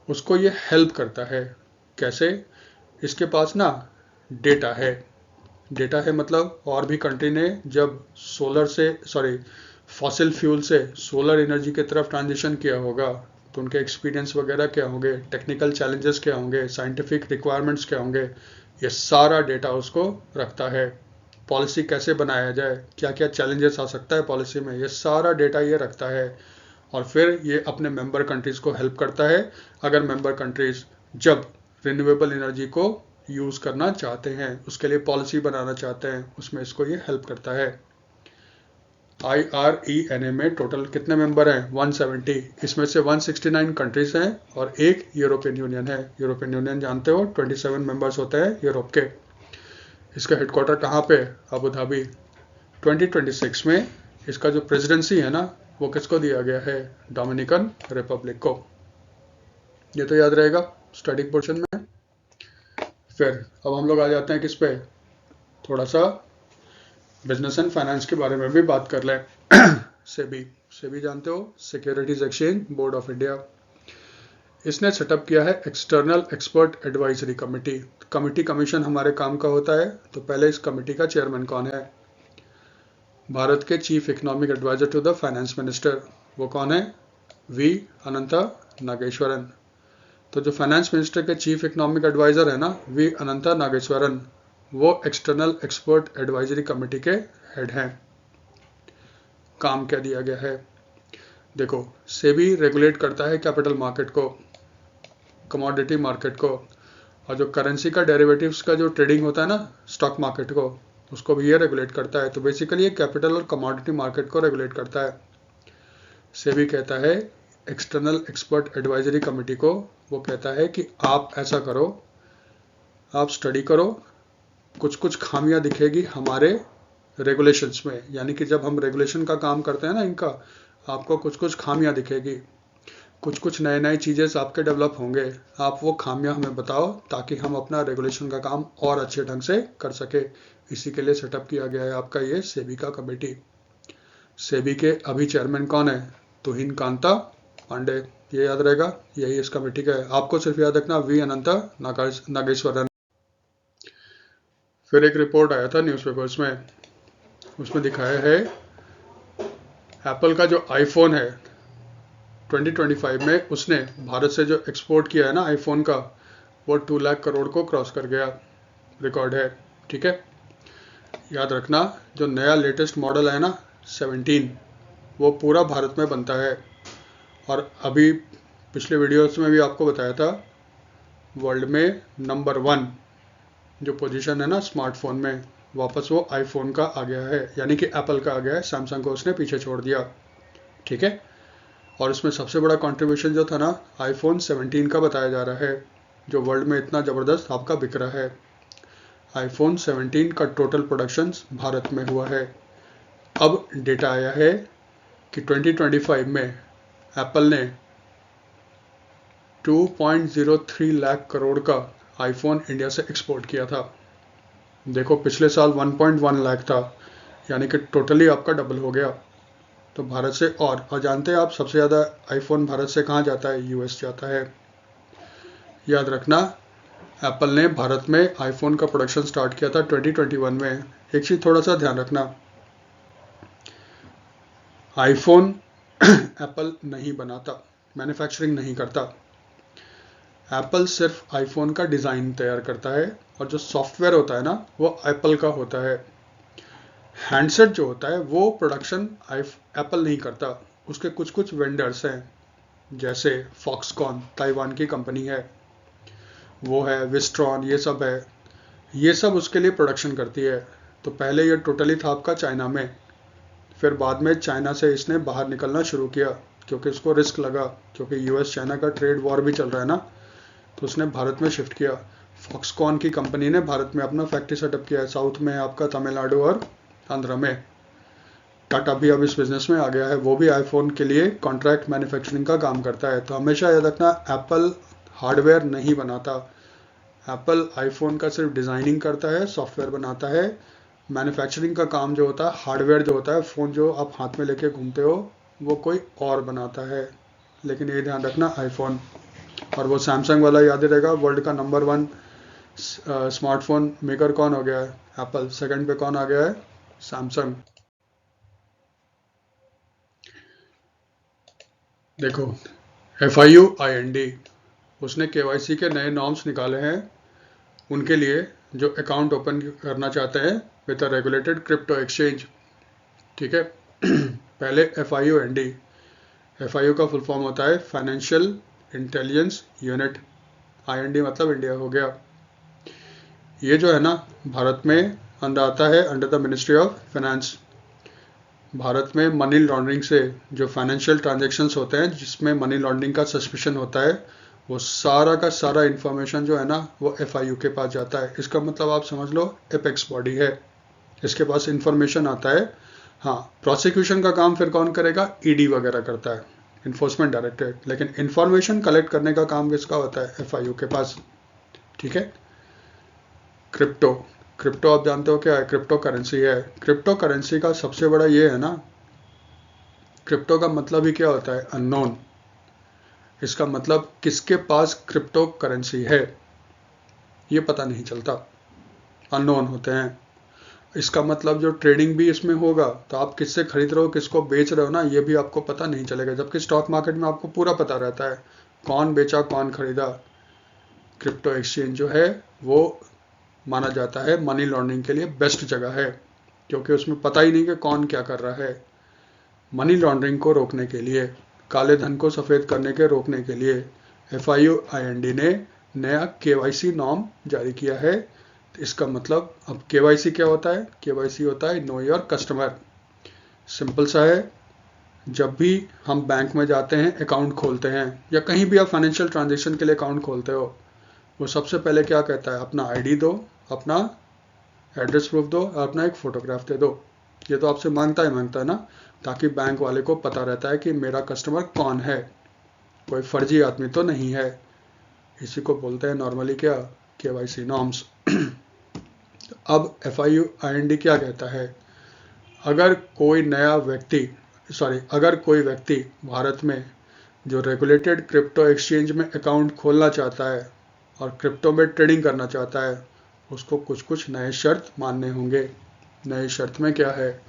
उसको ये हेल्प करता है। कैसे? इसके पास ना डेटा है मतलब, और भी कंट्री ने जब फॉसिल फ्यूल से सोलर एनर्जी की तरफ ट्रांजिशन किया होगा, तो उनके एक्सपीरियंस वगैरह क्या होंगे, टेक्निकल चैलेंजेस क्या होंगे, साइंटिफिक रिक्वायरमेंट्स क्या होंगे, ये सारा डेटा उसको रखता है। पॉलिसी कैसे बनाया जाए, क्या क्या चैलेंजेस आ सकता है पॉलिसी में, ये सारा डेटा ये रखता है। और फिर ये अपने मेंबर कंट्रीज़ को हेल्प करता है। अगर मेंबर कंट्रीज़ जब रिन्यूएबल एनर्जी को यूज़ करना चाहते हैं, उसके लिए पॉलिसी बनाना चाहते हैं, उसमें इसको ये हेल्प करता है। IRENA में टोटल कितने मेंबर हैं? 170। इसमें से 169 कंट्रीज़ हैं और एक यूरोपियन यूनियन है। यूरोपियन यूनियन जानते हो 27 मेंबर्स होते हैं यूरोप के। इसका हेडक्वार्टर कहाँ पे? Abu Dhabi. 2026 में इसका जो प्रेसिडेंसी है ना, वो किसको दिया गया है? डोमिनिकन रिपब्लिक को। ये तो याद रहेगा स्टैटिक पोर्शन में। फिर अब हम लोग आ जाते हैं किस पे, थोड़ा सा बिजनेस एंड फाइनेंस के बारे में भी बात कर लें। सेबी जानते हो, securities exchange board of India. इसने सेटअप किया है external expert advisory committee. Commission हमारे काम का होता है। तो पहले इस कमेटी का चेयरमैन कौन है? भारत के chief economic adviser to the finance minister, वो कौन है? वी अनंता नागेश्वरन। तो जो फाइनेंस मिनिस्टर के चीफ इकोनॉमिक एडवाइजर है ना, वी अनंता नागेश्वरन, वो एक्सटर्नल एक्सपर्ट एडवाइजरी कमेटी के हेड हैं। काम क्या दिया गया है? देखो, सेबी रेगुलेट करता है कैपिटल मार्केट को, कमोडिटी मार्केट को, और जो करेंसी का डेरिवेटिव्स का जो ट्रेडिंग होता है ना स्टॉक मार्केट को, उसको भी ये रेगुलेट करता है। तो बेसिकली ये कैपिटल और कमोडिटी मार्केट को रेगुलेट करता है। सेबी कहता है एक्सटर्नल एक्सपर्ट एडवाइजरी कमेटी को, वो कहता है कि आप ऐसा करो, आप स्टडी करो, कुछ कुछ खामियां दिखेगी हमारे रेगुलेशंस में, यानी कि जब हम रेगुलेशन का काम करते हैं ना इनका, आपको कुछ कुछ खामियां दिखेगी, कुछ कुछ नए नए चीज़ें आपके डेवलप होंगे, आप वो खामियां हमें बताओ ताकि हम अपना रेगुलेशन का काम और अच्छे ढंग से कर सके। इसी के लिए सेटअप किया गया है आपका ये सेबी का कमेटी। सेबी के अभी चेयरमैन कौन है? तुहिन कांता पांडे, ये याद रहेगा, यही इस कमेटी का है। आपको सिर्फ याद रखना वी अनंत नागेश्वरन। फिर एक रिपोर्ट आया था न्यूज़पेपर्स में, उसमें दिखाया है एप्पल का जो आईफोन है 2025 में उसने भारत से जो एक्सपोर्ट किया है ना आईफोन का, वो 2 लाख करोड़ को क्रॉस कर गया, रिकॉर्ड है। ठीक है, याद रखना जो नया लेटेस्ट मॉडल है ना 17, वो पूरा भारत में बनता है। और अभी पिछले वीडियोस में भी आपको बताया था वर्ल्ड में नंबर 1 जो पोजीशन है ना स्मार्टफोन में, वापस वो आईफोन का आ गया है, यानी कि एप्पल का आ गया है, सैमसंग को उसने पीछे छोड़ दिया। ठीक है, और इसमें सबसे बड़ा कंट्रीब्यूशन जो था ना आईफोन 17 का बताया जा रहा है, जो वर्ल्ड में इतना ज़बरदस्त आपका बिक रहा है। आईफोन 17 का टोटल प्रोडक्शन भारत में हुआ है। अब डेटा आया है कि 2025 में एप्पल ने 2.03 लाख करोड़ का आईफोन इंडिया से एक्सपोर्ट किया था। देखो पिछले साल 1.1 लाख था, यानी कि टोटली आपका डबल हो गया। तो भारत से, और जानते हैं आप सबसे ज़्यादा आईफोन भारत से कहाँ जाता है? यूएस जाता है। याद रखना एप्पल ने भारत में आईफोन का प्रोडक्शन स्टार्ट किया था 2021 में। एक चीज़ थोड़ा सा ध्यान रखना, आईफोन एप्पल नहीं बनाता, मैन्युफैक्चरिंग नहीं करता। एप्पल सिर्फ आईफोन का डिज़ाइन तैयार करता है, और जो सॉफ्टवेयर होता है ना वो एप्पल का होता है। हैंडसेट जो होता है वो प्रोडक्शन एप्पल नहीं करता, उसके कुछ कुछ वेंडर्स हैं, जैसे फॉक्सकॉन ताइवान की कंपनी है, वो है विस्ट्रॉन, ये सब है, ये सब उसके लिए प्रोडक्शन करती है। तो पहले ये टोटली था आपका चाइना में, फिर बाद में चाइना से इसने बाहर निकलना शुरू किया क्योंकि इसको रिस्क लगा, क्योंकि यूएस चाइना का ट्रेड वॉर भी चल रहा है ना, तो उसने भारत में शिफ्ट किया। फॉक्सकॉन की कंपनी ने भारत में अपना फैक्ट्री सेटअप किया है, साउथ में आपका तमिलनाडु और आंध्र में। टाटा भी अब इस बिजनेस में आ गया है, वो भी आईफोन के लिए कॉन्ट्रैक्ट मैन्युफैक्चरिंग का काम करता है। तो हमेशा याद रखना एप्पल हार्डवेयर नहीं बनाता, एप्पल आईफोन का सिर्फ डिज़ाइनिंग करता है, सॉफ्टवेयर बनाता है। मैन्युफैक्चरिंग का काम जो होता है, हार्डवेयर जो होता है, फ़ोन जो आप हाथ में लेके घूमते हो, वो कोई और बनाता है। लेकिन ये ध्यान रखना आईफोन, और वो सैमसंग वाला याद ही रहेगा, वर्ल्ड का नंबर 1 स्मार्टफोन मेकर कौन हो गया है? एप्पल। सेकंड पे कौन आ गया है? सैमसंग। देखो FIUIND उसने KYC के नए नॉर्म्स निकाले हैं उनके लिए जो अकाउंट ओपन करना चाहते हैं with a regulated crypto exchange. ठीक है पहले FIUIND, FIU का फुल फॉर्म होता है फाइनेंशियल इंटेलिजेंस यूनिट, IND मतलब इंडिया हो गया। ये जो है ना भारत में अंदर आता है under the ministry of finance. Bharat में मनी लॉन्ड्रिंग से जो फाइनेंशियल ट्रांजैक्शंस होते हैं जिसमें मनी लॉन्ड्रिंग का सस्पिशन होता है, वो सारा का सारा इन्फॉर्मेशन जो है ना वो FIU के पास जाता है। इसका मतलब आप समझ लो एपेक्स बॉडी है, इसके पास इन्फॉर्मेशन आता है। हाँ, प्रोसिक्यूशन का काम फिर कौन करेगा? ED वगैरह करता है, इन्फोर्समेंट डायरेक्टरेट, लेकिन इन्फॉर्मेशन कलेक्ट करने का काम किसका होता है? FIU के पास। ठीक है, क्रिप्टो, क्रिप्टो आप जानते हो क्या है? क्रिप्टो करेंसी है। क्रिप्टो करेंसी का सबसे बड़ा ये है ना, क्रिप्टो का मतलब ही क्या होता है? अननोन। इसका मतलब किसके पास क्रिप्टो करेंसी है ये पता नहीं चलता, अननोन होते हैं। इसका मतलब जो ट्रेडिंग भी इसमें होगा, तो आप किससे खरीद रहे हो, किसको बेच रहे हो ना, ये भी आपको पता नहीं चलेगा। जबकि स्टॉक मार्केट में आपको पूरा पता रहता है कौन बेचा कौन खरीदा। क्रिप्टो एक्सचेंज जो है वो माना जाता है मनी लॉन्ड्रिंग के लिए बेस्ट जगह है, क्योंकि उसमें पता ही नहीं कि कौन क्या कर रहा है। मनी लॉन्ड्रिंग को रोकने के लिए, काले धन को सफ़ेद करने के रोकने के लिए FIUIND ने नया KYC नॉर्म जारी किया है। तो इसका मतलब अब KYC क्या होता है? KYC होता है नो योर कस्टमर। सिंपल सा है, जब भी हम बैंक में जाते हैं, अकाउंट खोलते हैं, या कहीं भी आप फाइनेंशियल ट्रांजेक्शन के लिए अकाउंट खोलते हो, वो सबसे पहले क्या कहता है? अपना ID दो, अपना एड्रेस प्रूफ दो और अपना एक फ़ोटोग्राफ दे दो। ये तो आपसे मांगता है ना, ताकि बैंक वाले को पता रहता है कि मेरा कस्टमर कौन है, कोई फर्जी आदमी तो नहीं है। इसी को बोलते हैं नॉर्मली क्या? KYC norms. अब FIUIND क्या कहता है? अगर कोई व्यक्ति भारत में जो रेगुलेटेड क्रिप्टो एक्सचेंज में अकाउंट खोलना चाहता है और क्रिप्टो में ट्रेडिंग करना चाहता है, उसको कुछ कुछ नए शर्त मानने होंगे। नए शर्त में क्या है?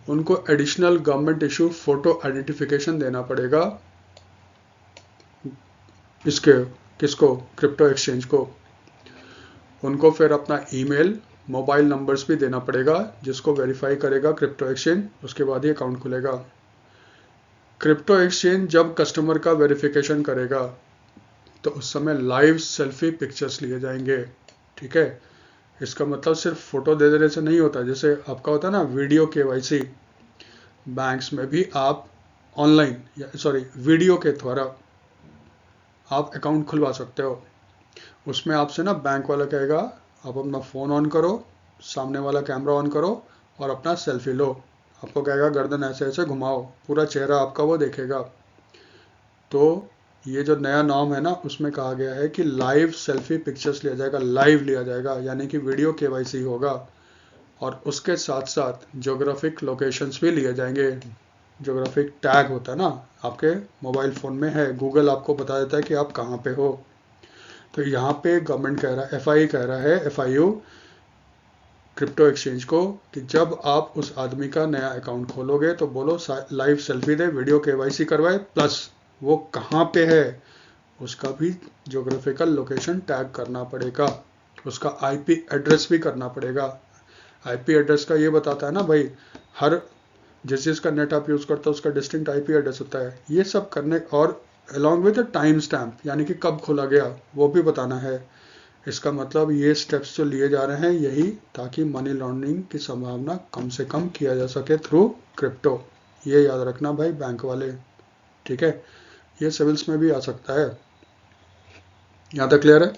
उनको additional government issue photo identification देना पड़ेगा। किसको? क्रिप्टो एक्सचेंज को। उनको फिर अपना ईमेल, मोबाइल नंबर्स भी देना पड़ेगा, जिसको वेरीफाई करेगा क्रिप्टो एक्सचेंज, उसके बाद ही अकाउंट खुलेगा। क्रिप्टो एक्सचेंज जब कस्टमर का वेरिफिकेशन करेगा तो उस समय लाइव सेल्फी पिक्चर्स लिए जाएंगे। ठीक है, इसका मतलब सिर्फ फोटो दे देने से नहीं होता। जैसे आपका होता है ना वीडियो KYC, बैंक्स में भी आप वीडियो के द्वारा आप अकाउंट खुलवा सकते हो। उसमें आपसे ना बैंक वाला कहेगा आप अपना फ़ोन ऑन करो, सामने वाला कैमरा ऑन करो और अपना सेल्फी लो। आपको कहेगा गर्दन ऐसे ऐसे घुमाओ, पूरा चेहरा आपका वो देखेगा। तो ये जो नया नॉर्म है ना, उसमें कहा गया है कि लाइव सेल्फी पिक्चर्स लिया जाएगा, लाइव लिया जाएगा, यानी कि वीडियो KYC होगा। और उसके साथ साथ ज्योग्राफिक लोकेशंस भी लिए जाएंगे। ज्योग्राफिक टैग होता है ना, आपके मोबाइल फ़ोन में है, गूगल आपको बता देता है कि आप कहाँ पे हो। तो यहाँ पे गवर्नमेंट कह रहा है, FI कह रहा है, FIU क्रिप्टो एक्सचेंज को, कि जब आप उस आदमी का नया अकाउंट खोलोगे तो बोलो लाइव सेल्फी दे, वीडियो KYC करवाए, प्लस वो कहाँ पे है उसका भी ज्योग्राफिकल लोकेशन टैग करना पड़ेगा, उसका IP एड्रेस भी करना पड़ेगा। IP एड्रेस का ये बताता है ना भाई, हर जिस का नेट आप यूज़ करते हो उसका डिस्टिंक्ट IP एड्रेस होता है। ये सब करने, और अलॉन्ग विद टाइम स्टैम्प, यानी कि कब खोला गया वो भी बताना है। इसका मतलब ये स्टेप्स जो लिए जा रहे हैं यही, ताकि मनी लॉन्ड्रिंग की संभावना कम से कम किया जा सके थ्रू क्रिप्टो। ये याद रखना भाई बैंक वाले। ठीक है, ये सिविल्स में भी आ सकता है। यहाँ तक क्लियर है?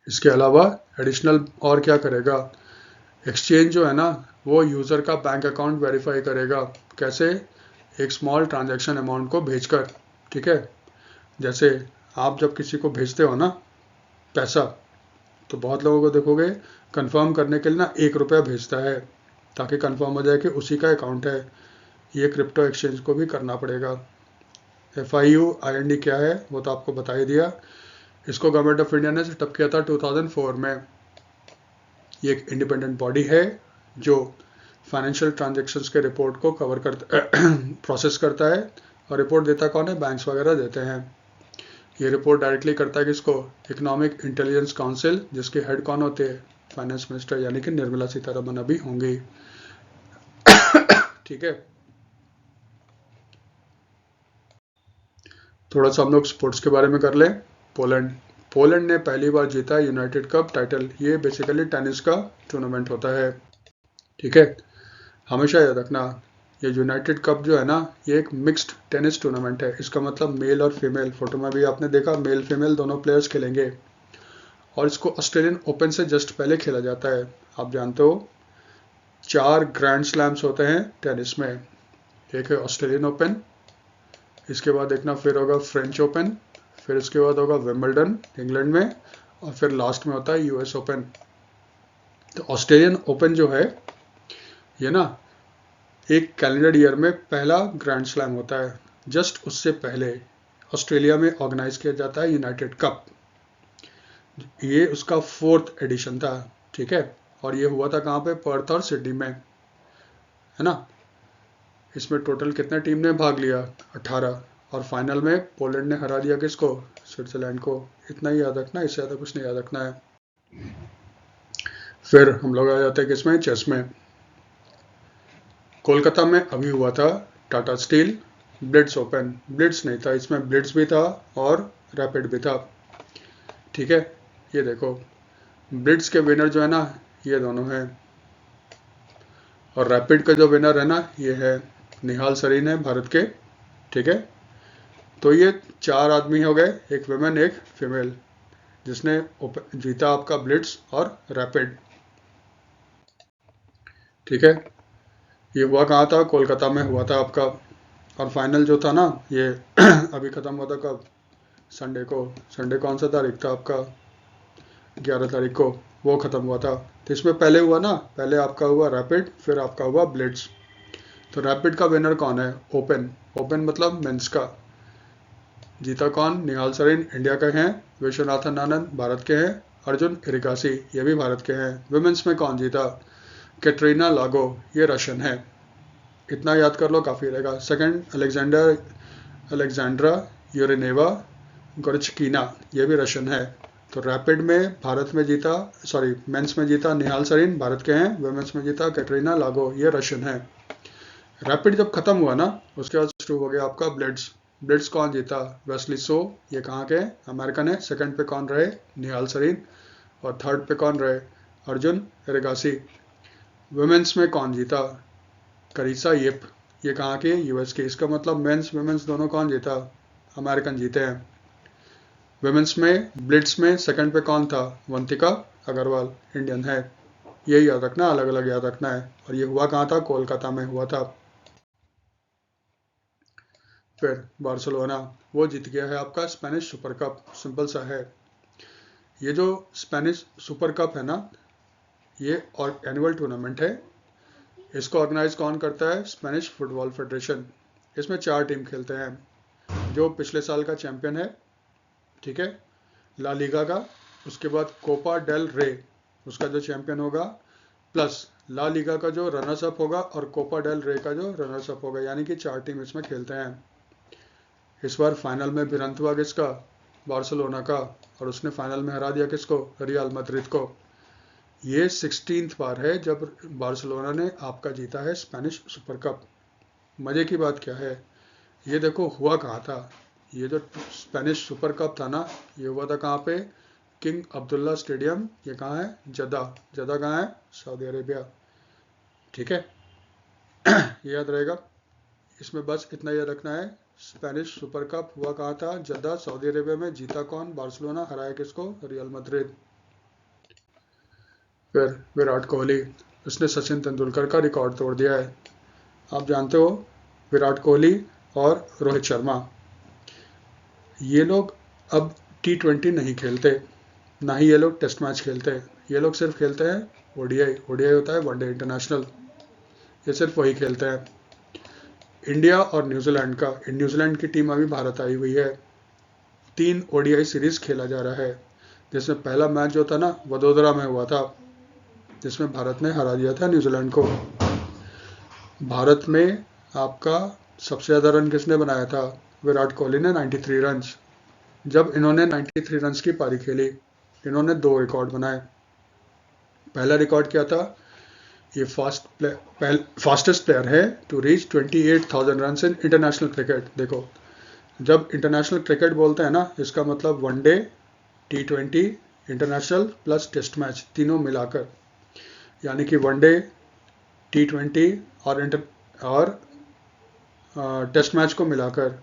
इसके अलावा एडिशनल और क्या करेगा? एक्सचेंज जो है ना, वो यूज़र का बैंक अकाउंट वेरीफाई करेगा। कैसे? एक स्मॉल ट्रांजैक्शन अमाउंट को भेजकर। ठीक है, जैसे आप जब किसी को भेजते हो ना पैसा, तो बहुत लोगों को देखोगे कंफर्म करने के लिए ना 1 रुपया भेजता है, ताकि कंफर्म हो जाए कि उसी का अकाउंट है। ये क्रिप्टो एक्सचेंज को भी करना पड़ेगा। FIUIND क्या है वो तो आपको बता ही दिया। इसको गवर्नमेंट ऑफ इंडिया ने सेटअप किया था 2004 में। ये एक इंडिपेंडेंट बॉडी है जो फाइनेंशियल ट्रांजेक्शन्स के रिपोर्ट को कवर करता प्रोसेस करता है, और रिपोर्ट देता कौन है? बैंक्स वगैरह देते हैं। ये रिपोर्ट डायरेक्टली करता है किसको? इकोनॉमिक इंटेलिजेंस काउंसिल, जिसके हेड कौन होते हैं? फाइनेंस मिनिस्टर, यानी कि निर्मला सीतारमण अभी होंगी। ठीक है, थोड़ा सा हम लोग स्पोर्ट्स के बारे में कर लें। पोलैंड ने पहली बार जीता यूनाइटेड कप टाइटल। ये बेसिकली टेनिस का टूर्नामेंट होता है। ठीक है, हमेशा याद रखना, ये यूनाइटेड कप जो है ना, ये एक मिक्स्ड टेनिस टूर्नामेंट है। इसका मतलब मेल और फीमेल, फोटो में भी आपने देखा मेल फीमेल दोनों प्लेयर्स खेलेंगे। और इसको ऑस्ट्रेलियन ओपन से जस्ट पहले खेला जाता है। आप जानते हो 4 ग्रैंड स्लैम्स होते हैं टेनिस में। एक है ऑस्ट्रेलियन ओपन, इसके बाद देखना फिर होगा फ्रेंच ओपन, फिर इसके बाद होगा विंबलडन इंग्लैंड में, और फिर लास्ट में होता है US ओपन। तो ऑस्ट्रेलियन ओपन जो है ये ना एक कैलेंडर ईयर में पहला ग्रैंड स्लैम होता है। जस्ट उससे पहले ऑस्ट्रेलिया में ऑर्गेनाइज किया जाता है यूनाइटेड कप। ये उसका 4th एडिशन था। ठीक है, और ये हुआ था कहाँ पे? पर्थ और सिडनी में, है ना। इसमें टोटल कितने टीम ने भाग लिया? 18। और फाइनल में पोलैंड ने हरा दिया किसको? स्विट्जरलैंड को। इतना ही याद रखना, इससे ज़्यादा कुछ नहीं याद रखना है। फिर हम लोग आ जाते हैं किसमें? चेस में। कोलकाता में अभी हुआ था Tata steel, Blitz open. Blitz नहीं था, इसमें ब्लिट्स भी था और रैपिड भी था। ठीक है, ये देखो ब्लिट्स के विनर जो है ना ये दोनों हैं, और रैपिड का जो विनर है ना ये है निहाल सरीन है भारत के। ठीक है, तो ये 4 आदमी हो गए, एक विमेन एक फीमेल, जिसने जीता आपका ब्लिट्स और रैपिड। ठीक है, ये हुआ कहाँ था, कोलकाता में हुआ था आपका। और फाइनल जो था ना ये अभी ख़त्म हुआ था कब, संडे को। संडे कौन सा तारीख था आपका, 11 तारीख को वो ख़त्म हुआ था। तो इसमें पहले हुआ ना, पहले आपका हुआ रैपिड, फिर आपका हुआ ब्लिट्स। तो रैपिड का विनर कौन है, ओपन। ओपन मतलब मेंस का। जीता कौन, निहाल सरीन इंडिया के हैं, विश्वनाथन आनंद भारत के हैं, अर्जुन इरिकासी ये भी भारत के हैं। वुमेन्स में कौन जीता, कैटरीना लागो ये रशियन है। इतना याद कर लो काफ़ी रहेगा। सेकंड अलेक्जेंड्रा यूरिनेवा गोरचकीना ये भी रशियन है। तो रैपिड में भारत में जीता, सॉरी मेंस में जीता निहाल सरीन भारत के हैं, वुमेन्स में जीता कैटरीना लागो ये रशियन है। रैपिड जब खत्म हुआ ना उसके बाद शुरू हो गया आपका ब्लिट्स। ब्लिट्स कौन जीता, वेस्ली सो ये कहाँ के अमेरिकन है। सेकंड पे कौन रहे, निहाल सरीन, और थर्ड पे कौन रहे, अर्जुन एरिगासी। वुमेन्स में कौन जीता, करीसा येप ये कहाँ के, यूएस के। इसका मतलब मेंस वुमेन्स दोनों कौन जीता, अमेरिकन जीते हैं। वुमेन्स में ब्लिट्स में सेकंड पे कौन था, वंतिका अग्रवाल इंडियन है। यही याद रखना, अलग अलग याद रखना है। और ये हुआ कहाँ था, कोलकाता में हुआ था। फिर बार्सिलोना वो जीत गया है आपका स्पेनिश सुपर कप, सिंपल सा है। ये जो स्पेनिश सुपर कप है ना ये और एनुअल टूर्नामेंट है। इसको ऑर्गेनाइज कौन करता है, स्पेनिश फुटबॉल फेडरेशन। इसमें 4 टीम खेलते हैं, जो पिछले साल का चैंपियन है, ठीक है, ला लीगा का। उसके बाद कोपा डेल रे उसका जो चैंपियन होगा, प्लस ला लीगा का जो रनर्स अप होगा और कोपा डेल रे का जो रनर्स अप होगा, यानी कि 4 टीम इसमें खेलते हैं। इस बार फाइनल में भिड़ंत हुआ किसका, बार्सिलोना का, और उसने फाइनल में हरा दिया किसको, रियल मैड्रिड को। ये 16th बार है जब बार्सिलोना ने आपका जीता है स्पेनिश सुपर कप। मज़े की बात क्या है, ये देखो हुआ कहाँ था, ये जो स्पेनिश सुपर कप था ना ये हुआ था कहाँ पे, किंग अब्दुल्ला स्टेडियम। ये कहाँ है, जद्दा। जद्दा कहाँ है, सऊदी अरेबिया। ठीक है ये याद रहेगा। इसमें बस इतना याद रखना है, स्पेनिश सुपर कप हुआ कहाँ था, जद्दा सऊदी अरेबिया में। जीता कौन, बार्सिलोना, हराया किसको, रियल मैड्रिड। फिर विराट कोहली, उसने सचिन तेंदुलकर का रिकॉर्ड तोड़ दिया है। आप जानते हो विराट कोहली और रोहित शर्मा, ये लोग अब T20 नहीं खेलते, ना ही ये लोग टेस्ट मैच खेलते हैं। ये लोग सिर्फ खेलते हैं ओडीआई। ओडीआई होता है वनडे इंटरनेशनल, ये सिर्फ वही खेलते हैं। इंडिया और न्यूजीलैंड का, न्यूजीलैंड की टीम अभी भारत आई हुई है। 3 ओडीआई सीरीज खेला जा रहा है, जिसमें पहला मैच जो था ना वडोदरा में हुआ था, जिसमें भारत ने हरा दिया था न्यूजीलैंड को। भारत में आपका सबसे ज़्यादा रन किसने बनाया था, विराट कोहली ने 93 रन। जब इन्होंने 93 रन की पारी खेली, इन्होंने 2 रिकॉर्ड बनाए। पहला रिकॉर्ड क्या था, ये फास्टेस्ट प्लेयर है to reach 28,000 run in international cricket. देखो जब इंटरनेशनल क्रिकेट बोलते हैं ना इसका मतलब one day, T20, international plus test match तीनों मिलाकर, यानी कि वनडे, T20 और टेस्ट मैच को मिलाकर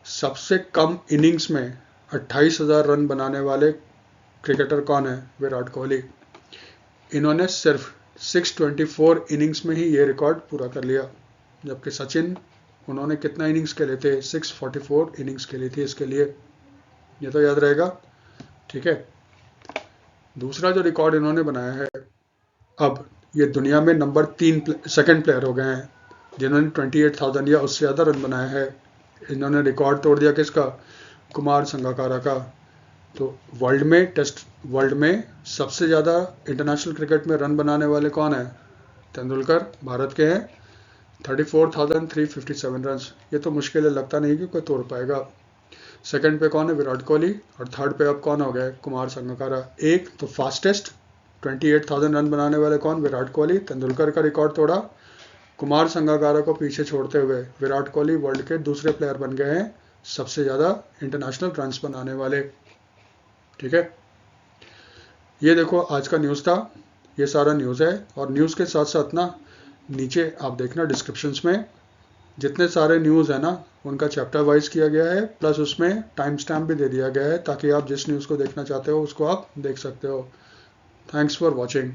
सबसे कम इनिंग्स में 28,000 रन बनाने वाले क्रिकेटर कौन है, विराट कोहली। इन्होंने सिर्फ 624 इनिंग्स में ही ये रिकॉर्ड पूरा कर लिया, जबकि सचिन, उन्होंने कितना इनिंग्स खेले थे, 644 इनिंग्स खेली थी इसके लिए। ये तो याद रहेगा, ठीक है। दूसरा जो रिकॉर्ड इन्होंने बनाया है, अब ये दुनिया में नंबर 3 सेकंड प्लेयर हो गए हैं जिन्होंने 28,000 या उससे ज़्यादा रन बनाया है। इन्होंने रिकॉर्ड तोड़ दिया किसका, कुमार संगकारा का। तो वर्ल्ड में सबसे ज़्यादा इंटरनेशनल क्रिकेट में रन बनाने वाले कौन है, तेंदुलकर भारत के हैं, 34,357 रन। ये तो मुश्किल है, लगता नहीं कि कोई तोड़ पाएगा। सेकंड पे कौन है, विराट कोहली, और थर्ड पे अब कौन हो गए, कुमार संगकारा। एक तो फास्टेस्ट 28,000 रन बनाने वाले कौन, विराट कोहली, तेंदुलकर का रिकॉर्ड तोड़ा, कुमार संगकारा को पीछे छोड़ते हुए विराट कोहली वर्ल्ड के दूसरे प्लेयर बन गए हैं सबसे ज़्यादा इंटरनेशनल रन्स बनाने वाले। ठीक है, ये देखो आज का न्यूज़ था, ये सारा न्यूज़ है। और न्यूज़ के साथ साथ ना नीचे आप देखना डिस्क्रिप्शंस में जितने सारे न्यूज़ है ना उनका चैप्टर वाइज किया गया है, प्लस उसमें टाइम स्टैम्प भी दे दिया गया है ताकि आप जिस न्यूज़ को देखना चाहते हो उसको आप देख सकते हो। Thanks for watching.